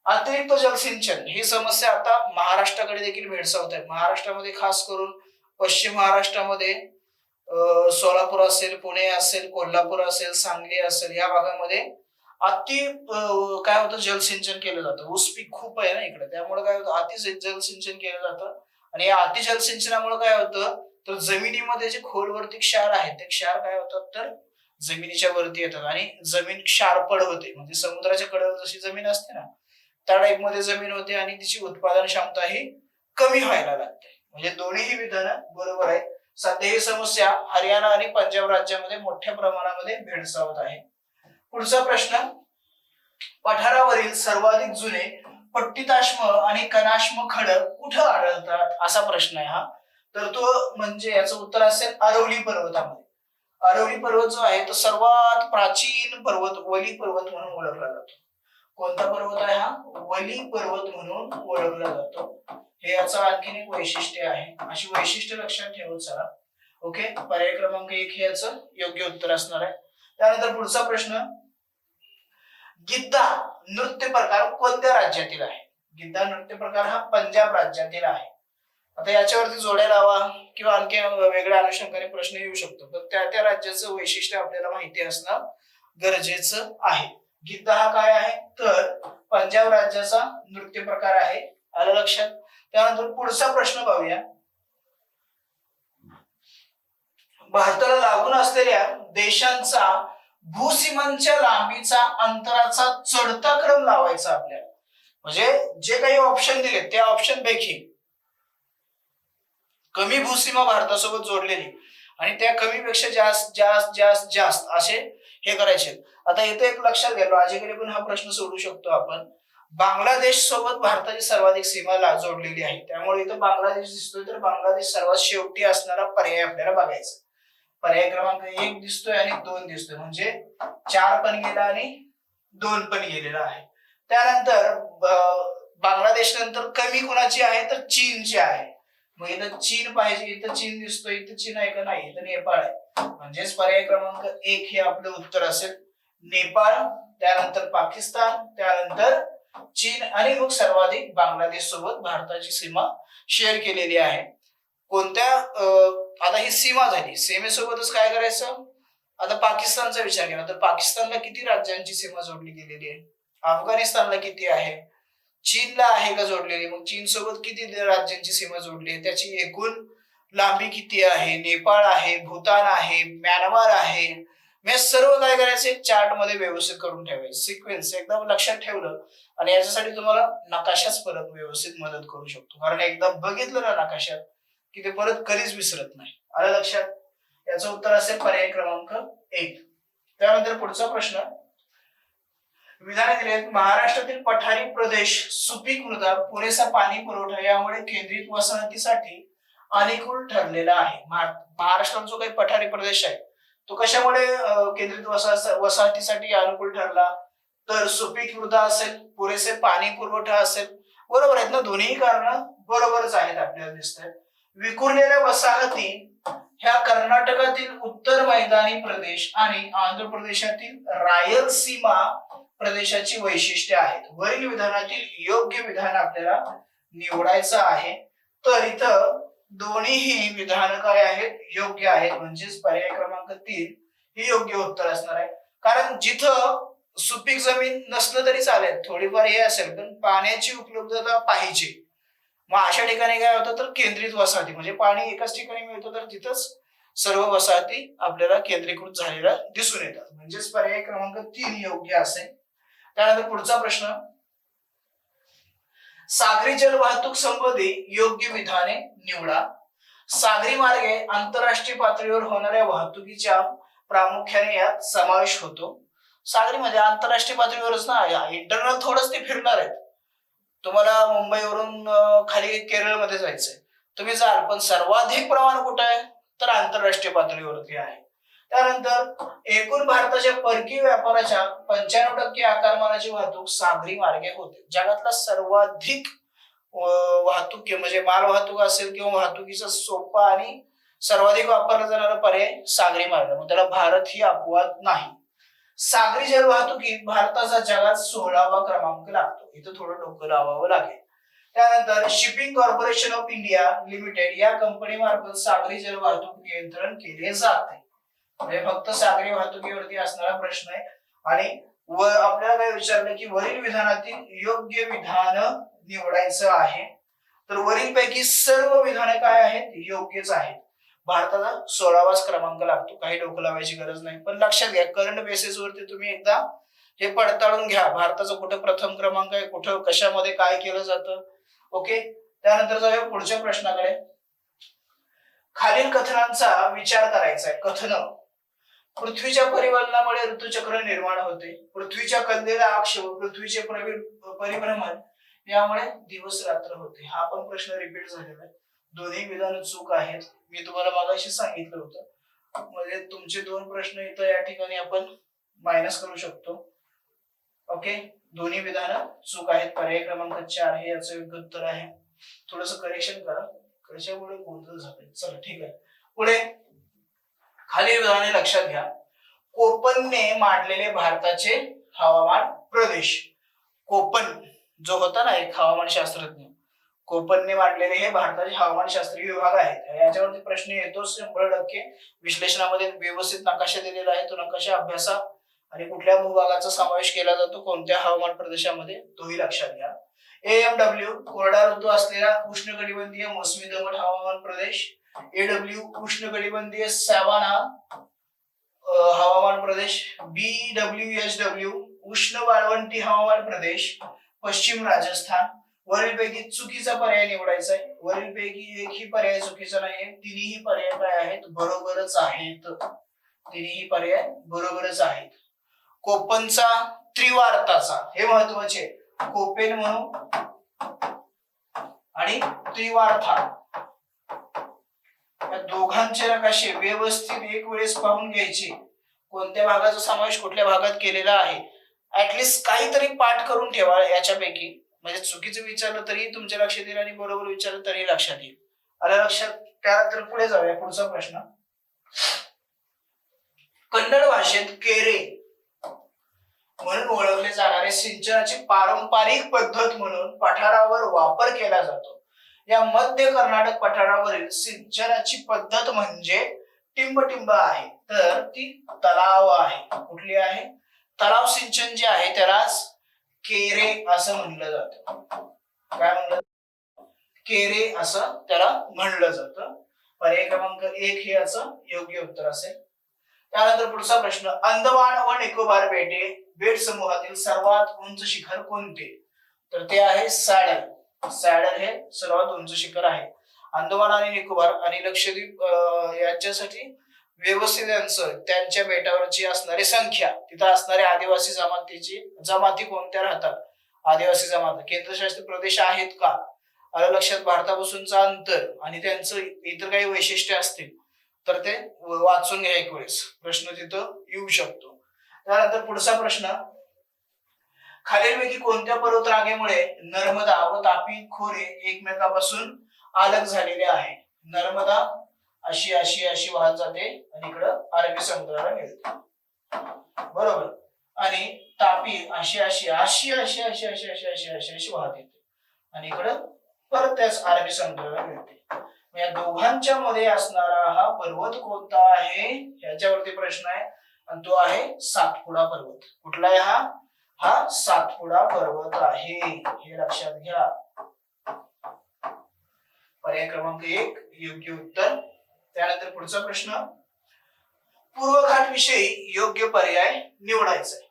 अतिरिक्त जलसिंचन ही समस्या आता महाराष्ट्राकडे देखील भेडसावत आहे. महाराष्ट्रामध्ये खास करून पश्चिम महाराष्ट्रामध्ये सोलापूर असेल, पुणे असेल, कोल्हापूर असेल, सांगली असेल, या भागामध्ये काय होतं जलसिंचन केलं जातं. ऊस पीक खूप आहे ना इकडे, त्यामुळे काय होतं अति जलसिंचन केलं जातं. आणि या अति जलसिंचनामुळे काय होतं तर जमिनीमध्ये जे खोलवरती क्षार आहेत ते क्षार काय होतात तर जमिनीच्या वरती येतात आणि जमीन क्षारपड होते. म्हणजे समुद्राच्या कडेला जशी जमीन असते ना त्या टाईप मध्ये जमीन होते आणि तिची उत्पादन क्षमता ही कमी व्हायला लागते. म्हणजे दोन्ही विधान बरोबर आहेत. सध्या ही समस्या हरियाणा आणि पंजाब राज्यामध्ये मोठ्या प्रमाणामध्ये भेडसावत आहे. पुढचा प्रश्न, पठारावरील सर्वाधिक जुने पट्टिताश्म आणि कनाश्म खडक कुठं आढळतात असा प्रश्न आहे हा. तर तो म्हणजे याचं उत्तर असेल अरवली पर्वतामध्ये. अरवली पर्वत जो आहे तो सर्वात प्राचीन पर्वत वली पर्वत म्हणून ओळखला जातो. कोणता पर्वत आहे हा? वली पर्वत म्हणून ओळखला जातो. हे याचं आणखीन एक वैशिष्ट्य आहे. अशी वैशिष्ट्य लक्षात ठेवत चला. ओके. पर्याय क्रमांक 1 हे याचं योग्य उत्तर असणार आहे. त्यानंतर पुढचा प्रश्न, गिद्दा नृत्य प्रकार कोणत्या राज्यातील आहे? गिद्दा नृत्य प्रकार हा पंजाब राज्यातील आहे. आता याच्यावरती जोड्या लावा किंवा आणखी वेगळ्या अनुषंगाने प्रश्न येऊ शकतो. तर त्या त्या राज्याचं वैशिष्ट्य आपल्याला माहिती असणं गरजेचं आहे. गिद्दा हा काय आहे तर पंजाब राज्याचा नृत्य प्रकार आहे. आलं लक्षात? त्यानंतर पुढचा प्रश्न पाहूया. भारताला लागून असलेल्या देशांचा भूसीमांच्या लांबीचा अंतराचा चढता क्रम लावायचा आपल्याला. म्हणजे जे काही ऑप्शन दिले त्या ऑप्शन पैकी कमी भूसीमा भारतासोबत जोडलेली आणि त्या कमीपेक्षा जास्त जास्त जास्त जास्त असे हे करायचे. आता इथे एक लक्षात घ्या, लॉजिकली पण हा प्रश्न सोडू शकतो आपण. बांगलादेश सोबत भारताची सर्वाधिक सीमा जोडलेली आहे, त्यामुळे इथं बांगलादेश दिसतोय, तर बांगलादेश सर्वात शेवटी असणारा पर्याय आपल्याला बघायचा. पर्याय क्रमांक 1 दिसतोय आणि 2 दिसतोय, म्हणजे 4 पण गेला आणि 2 पण गेलेला आहे. त्यानंतर बांगलादेश नंतर कमी कुणाची आहे, तर चीनची आहे. मग इथं चीन पाहिजे, इथं चीन दिसतोय, इथं चीन आहे का, नाही, इथं नेपाळ आहे. म्हणजेच पर्याय क्रमांक 1 हे आपलं उत्तर असेल नेपाळ, त्यानंतर पाकिस्तान, त्यानंतर चीन आणि मग सर्वाधिक बांगलादेश सोबत भारताची सीमा शेअर केलेली आहे. कोणत्या आता ही सीमा झाली, सीमेसोबतच काय करायचं, आता पाकिस्तानचा विचार केला तर पाकिस्तानला किती राज्यांची सीमा जोडली गेलेली आहे, अफगाणिस्तानला किती आहे, चीनला आहे का जोडलेली, मग चीन सोबत किती राज्यांची सीमा जोडली आहे, त्याची एकूण लांबी किती आहे, नेपाळ आहे, भूतान आहे, म्यानमार आहे. मी सर्व काय करायचं एक चार्ट मध्ये व्यवस्थित करून ठेवायचं, सिक्वेन्स एकदम लक्षात ठेवलं आणि याच्यासाठी तुम्हाला नकाशाच परत व्यवस्थित मदत करू शकतो, कारण एकदा बघितलं ना नकाशात की ते परत कधीच विसरत नाही. आलं लक्षात? याचं उत्तर असेल पर्याय क्रमांक 1. त्यानंतर पुढचा प्रश्न, विधाने दिले आहेत, महाराष्ट्रातील पठारी प्रदेश, सुपीक मृदा, पुरेसा पाणी पुरवठा यामुळे केंद्रित वसाहतीसाठी अनुकूल ठरलेला आहे. महाराष्ट्रात जो काही पठारी प्रदेश आहे तो कशामुळे केंद्रित वसाहतीसाठी अनुकूल ठरला, तर सुपीक मृदा असेल, पुरेसे पाणी पुरवठा असेल. बरोबर आहेत ना, दोन्ही कारण बरोबरच आहेत आपल्याला दिसतात. विखुरलेल्या वसाहती ह्या कर्नाटकातील उत्तर मैदानी प्रदेश आणि आंध्र प्रदेशातील रायलसीमा प्रदेशाची वैशिष्ट्ये आहेत. वरील विधानातील योग्य विधान आपल्याला निवडायचं आहे, तर इथं दोन्हीही विधान काय आहेत, योग्य आहेत, म्हणजेच पर्याय क्रमांक 3 हे योग्य उत्तर असणार आहे. कारण जिथं सुपीक जमीन नसलं तरी चालेल, थोडीफार हे असेल, पण पाण्याची उपलब्धता पाहिजे. मग अशा ठिकाणी काय होतं, तर केंद्रित वसाहती, म्हणजे पाणी एकाच ठिकाणी मिळतं तर तिथंच सर्व वसाहती आपल्याला केंद्रीकृत झालेल्या दिसून येतात, म्हणजेच पर्याय क्रमांक 3 योग्य असेल. त्यानंतर पुढचा प्रश्न, सागरी जल वाहतूक संबंधी योग्य विधाने निवडा. सागरी मार्गे आंतरराष्ट्रीय पातळीवर होणाऱ्या वाहतुकीच्या प्रामुख्याने यात समावेश होतो. सागरी म्हणजे आंतरराष्ट्रीय पातळीवरच ना, इंटरनल थोडंच ते फिरणार आहेत. तुम्हाला मुंबईवरून खाली केरळमध्ये जायचंय, तुम्ही जाल, पण सर्वाधिक प्रमाण कुठे आहे, तर आंतरराष्ट्रीय पातळीवरती आहे. त्यानंतर एकूण भारताच्या परकीय व्यापाराच्या 95% आकारमानाची वाहतूक सागरी मार्गे होते. जगातला सर्वाधिक वाहतूक म्हणजे माल वाहतूक असेल किंवा वाहतुकीचा सोपा आणि सर्वाधिक वापरला जाणारा पर्याय सागरी मार्ग, मग त्याला भारत ही अपवाद नाही. सागरी जल वाहतुकीत भारताचा जगात 16वा क्रमांक लागतो, इथं थोडं डोकं लावावं लागेल. त्यानंतर shipping corporation of India limited या कंपनी मार्फत सागरी जल वाहतूक नियंत्रण केले जाते. म्हणजे फक्त सागरी वाहतुकीवरती असणारा प्रश्न आहे. आणि आपल्याला काय विचारलं की वरील विधानातील योग्य विधान निवडायचं आहे, तर वरील पैकी सर्व विधाने काय आहेत, योग्यच आहेत. भारताला 16वाच क्रमांक लागतो, काही डोकं लावायची गरज नाही. पण लक्षात घ्या, करंट बेसिस वरती तुम्ही एकदा हे पडताळून घ्या, भारताचा कुठं प्रथम क्रमांक आहे, कुठं कशामध्ये काय केलं जातं. ओके, त्यानंतर जाऊया पुढच्या प्रश्नाकडे. खालील कथनांचा विचार करायचा आहे. कथन, पृथ्वीच्या परिवलनामुळे ऋतुचक्र निर्माण होते, पृथ्वीच्या कल्लेला अक्ष व पृथ्वीचे परिभ्रमण यामुळे दिवस रात्र होते. हा पण प्रश्न रिपीट झालेला आहे. दोन्ही विधान चूक आहेत, मी तुम्हाला मागाशी सांगितलं होतं. म्हणजे तुमचे 2 प्रश्न इथं या ठिकाणी आपण मायनस करू शकतो. ओके, दोन्ही विधान चूक आहेत. पर्याय क्रमांक 4 हे याचं योग्य उत्तर आहे. थोडस करेक्शन करा, कशामुळे गोंधळ झालाय. चला ठीक आहे, पुढे खालील विधाने लक्षात घ्या. कोपनने मांडलेले भारताचे हवामान प्रदेश. कोपन जो होता ना एक हवामान शास्त्रज्ञ, कोपनने मांडलेले हे भारताचे हवामानशास्त्रीय विभाग आहेत. याच्यावरती प्रश्न येतो 100%. विश्लेषणामध्ये व्यवस्थित नकाशा दिलेला आहे, तो नकाशा अभ्यासा आणि कुठल्या भूभागाचा समावेश केला जातो कोणत्या हवामान प्रदेशामध्ये, तोही लक्षात घ्या. AMW कोरडा ऋतू असलेला उष्णकटिबंधीय मोसमी दमट हवामान प्रदेश. AW उष्णकटिबंधीय सॅवाना हवामान प्रदेश, BWHW उष्ण वाळवंटी हवामान प्रदेश पश्चिम राजस्थान. वरीलपैकी चुकीचा पर्याय निवडायचा आहे. वरीलपैकी एकही पर्याय चुकीचा नाहीये. तिन्ही पर्याय काय आहेत? बरोबरच आहेत. तिन्ही पर्याय बरोबरच आहेत. कोपनचा त्रिवार्ताचा हे महत्वाचे. कोपेन म्हणू आणि त्रिवार्ता या दोघांचे नकाशे व्यवस्थित एक वेळेस पाहून घ्यायचे. कोणत्या भागाचा समावेश कुठल्या भागात केलेला आहे ऍटलिस्ट काहीतरी पाठ करून ठेवा याच्यापैकी. म्हणजे चुकीचं विचारलं तरी तुमच्या लक्षात येईल आणि बरोबर विचारलं तरी लक्षात येईल. आलं लक्षात? त्यानंतर पुढे जाऊया. पुढचा प्रश्न. कन्नड भाषेत केरे म्हणून ओळखले जाणारे सिंचनाची पारंपरिक पद्धत म्हणून पठारावर वापर केला जातो. या मध्य कर्नाटक पठारावरील सिंचनाची पद्धत म्हणजे टिंबटिंब आहे. तर ती तलाव आहे. कुठली आहे? तलाव सिंचन जे आहे त्यालाच केरे असं म्हणलं जातं. काय म्हणलं? केरे असं त्याला म्हणलं जातं. पर्याय क्रमांक 1 हे याचं योग्य उत्तर असेल. त्यानंतर पुढचा प्रश्न. अंदमान व निकोबार बेट समूहातील सर्वात उंच शिखर कोणते? तर ते आहे सॅडल. सॅडल हे सर्वात उंच शिखर आहे. अंदमान आणि निकोबार आणि लक्षद्वीप यांच्यासाठी व्यवस्थित त्यांच्या बेटावरची असणारी संख्या, तिथं असणारे आदिवासी जमाती कोणत्या राहतात? आदिवासी जमात केंद्रशासित प्रदेश आहेत का? आलं लक्षात? भारतापासूनचं अंतर आणि त्यांचं इतर काही वैशिष्ट्य असतील तर ते वाचून घ्या एक वेळेस. प्रश्न तिथं येऊ शकतो. त्यानंतर पुढचा प्रश्न. खालीलपैकी कोणत्या पर्वतरांगेमुळे नर्मदा व तापी खोरे एकमेकांपासून अलग झालेले आहे? नर्मदा अशी अशी अशी वाहत जाते आणि इकडं अरबी समुद्राला मिळते. बरोबर. आणि तापी अशी अशी अशी अशी अशी अशी अशी अशी अशी अशी वाहत येते आणि इकडं परत त्याच अरबी समुद्राला मिळते. या दोघांच्या मध्ये असणारा हा पर्वत कोणता आहे याच्यावरती प्रश्न आहे आणि तो आहे सातपुडा पर्वत. कुठला आहे हा? हा सातपुडा पर्वत आहे. हे लक्षात घ्या. पर्याय क्रमांक 1 योग्य उत्तर. त्यानंतर पुढचा प्रश्न. पूर्व घाट विषयी योग्य पर्याय निवडायचा आहे.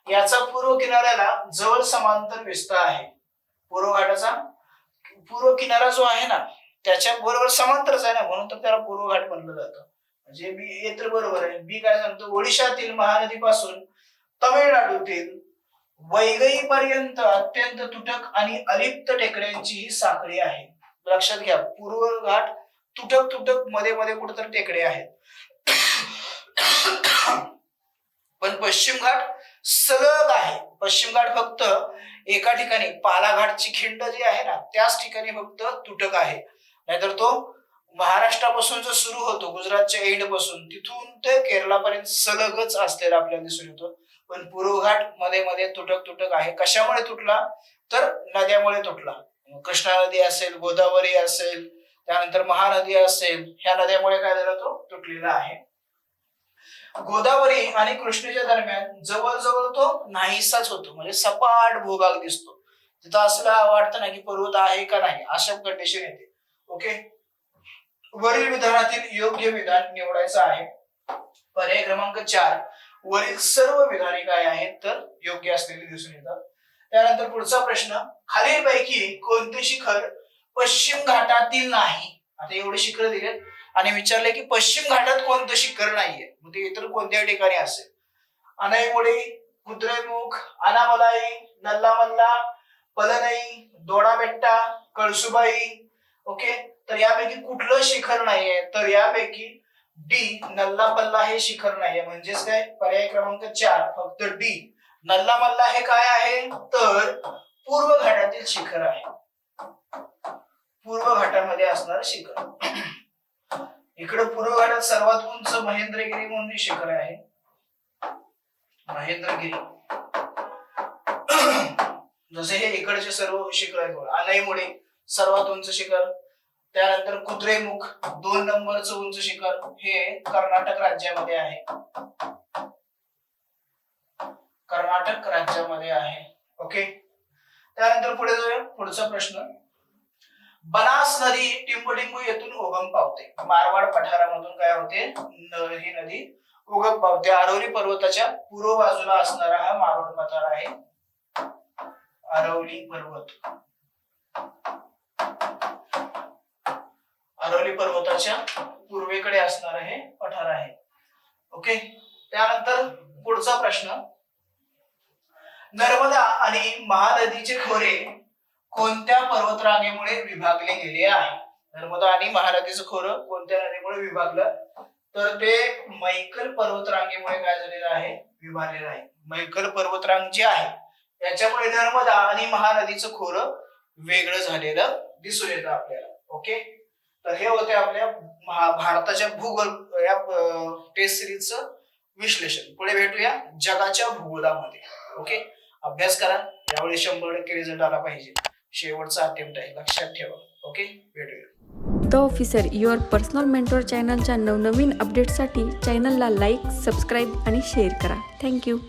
याचा पूर्व किनाऱ्याला जवळ समांतर विस्तार आहे. पूर्व घाटाचा पूर्व किनारा जो आहे ना त्याच्या बरोबर समांतरच आहे ना, म्हणून तर त्याला पूर्व घाट म्हणलं जातं. म्हणजे बी हे तर बरोबर आहे. बी काय सांगतो? ओडिशातील महानदीपासून तमिळनाडूतील वैगई पर्यंत अत्यंत तुटक आणि अलिप्त टेकड्यांची ही साखळी आहे. लक्षात घ्या. पूर्व घाट तुटक तुटक मध्ये मध्ये कुठेतरी टेकडे आहेत. पण पश्चिम घाट सलग आहे. पश्चिम घाट फक्त एका ठिकाणी पालाघाटची खिंड जी आहे ना त्याच ठिकाणी फक्त तुटक आहे. नाहीतर तो महाराष्ट्रापासून जो सुरू होतो गुजरातच्या एंड पासून तिथून ते केरळापर्यंत सलगच असलेला आपल्याला दिसून येतो. पण पूर्व घाट मध्ये मध्ये तुटक तुटक आहे. कशामुळे तुटला? तर नद्यामुळे तुटला. कृष्णा नदी असेल, गोदावरी असेल, त्यानंतर महानदी असेल, ह्या नद्यामुळे काय झाला? तो तुटलेला आहे. गोदावरी आणि कृष्णेच्या दरम्यान जवळजवळ तो नाहीसाच होतो. म्हणजे सपाट भूभाग दिसतो. तिथं असं वाटतं ना की पर्वत आहे का नाही अशा कंडिशन येते. ओके. वरील विधानातील योग्य विधान निवडायचं आहे. पर्याय क्रमांक 4 वरील सर्व विधाने काय आहेत तर योग्य असलेली दिसून येतात. त्यानंतर पुढचा प्रश्न. खालीलपैकी कोणते शिखर पश्चिम घाटातील नाही? आता एवढे शिखर दिलेत आणि विचारले की पश्चिम घाटात कोणतं शिखर नाहीये, मग ते इतर कोणत्या ठिकाणी असेल? अनईमुडी, कुद्रेमुख, अनामलाई, नल्लामल्ला, पलनई, दोडाबेट्टा, कळसुबाई. ओके. तर यापैकी कुठलं शिखर नाहीये? तर यापैकी डी नल्लापल्ला हे शिखर नाहीये. म्हणजेच काय? पर्याय क्रमांक 4 फक्त डी नल्लामल्ला हे काय आहे तर पूर्व घाटातील शिखर आहे. पूर्व घाटामध्ये असणार शिखर. इकडे पूर्व घाटात सर्वात उंच महेंद्रगिरी म्हणून शिखर आहे. महेंद्रगिरी जसे हे इकडचे सर्व शिखर आहेत. अनईमुडी सर्वात उंच शिखर. त्यानंतर कुद्रेमुख 2 नंबरचं उंच शिखर हे कर्नाटक राज्यामध्ये आहे. कर्नाटक राज्यामध्ये आहे. ओके. त्यानंतर पुढे जाऊया. पुढचा प्रश्न. बनास नदी टिंबटिंबू येथून उगम पावते. मारवाड पठारामधून काय होते, ही नदी उगम पावते. अरवली पर्वताच्या पूर्व बाजूला असणारा हा मारवाड पठार आहे. अरवली पर्वताच्या पूर्वेकडे असणार हे पठार आहे. ओके. त्यानंतर पुढचा प्रश्न, नर्मदा आणि महानदीचे खोरे कोणत्या पर्वतरांगेमुळे विभागले गेले आहे? नर्मदा आणि महानदीचं खोरं कोणत्या नदीमुळे विभागलं, तर ते मैकल पर्वतरांगेमुळे काय झालेलं आहे, विभागलेलं आहे. मैकल पर्वतरांग जी आहे याच्यामुळे नर्मदा आणि महानदीचं खोरं वेगळं झालेलं दिसून येतं आपल्याला. ओके. तर हे होते आपल्या भारताच्या भूगोल या टेस्ट सिरीजचं विश्लेषण. पुढे भेटूया जगाच्या भूगोलामध्ये. ओके. अभ्यास करा, यावेळी 100% रिझल्ट आला पाहिजे. शेवटचा अटेम्प्ट आहे, लक्षात ठेवा. ओके. भेटूया. The officer your personal mentor चॅनलच्या नवनवीन अपडेट्ससाठी चॅनलला लाईक, सबस्क्राईब आणि शेअर करा. थँक्यू.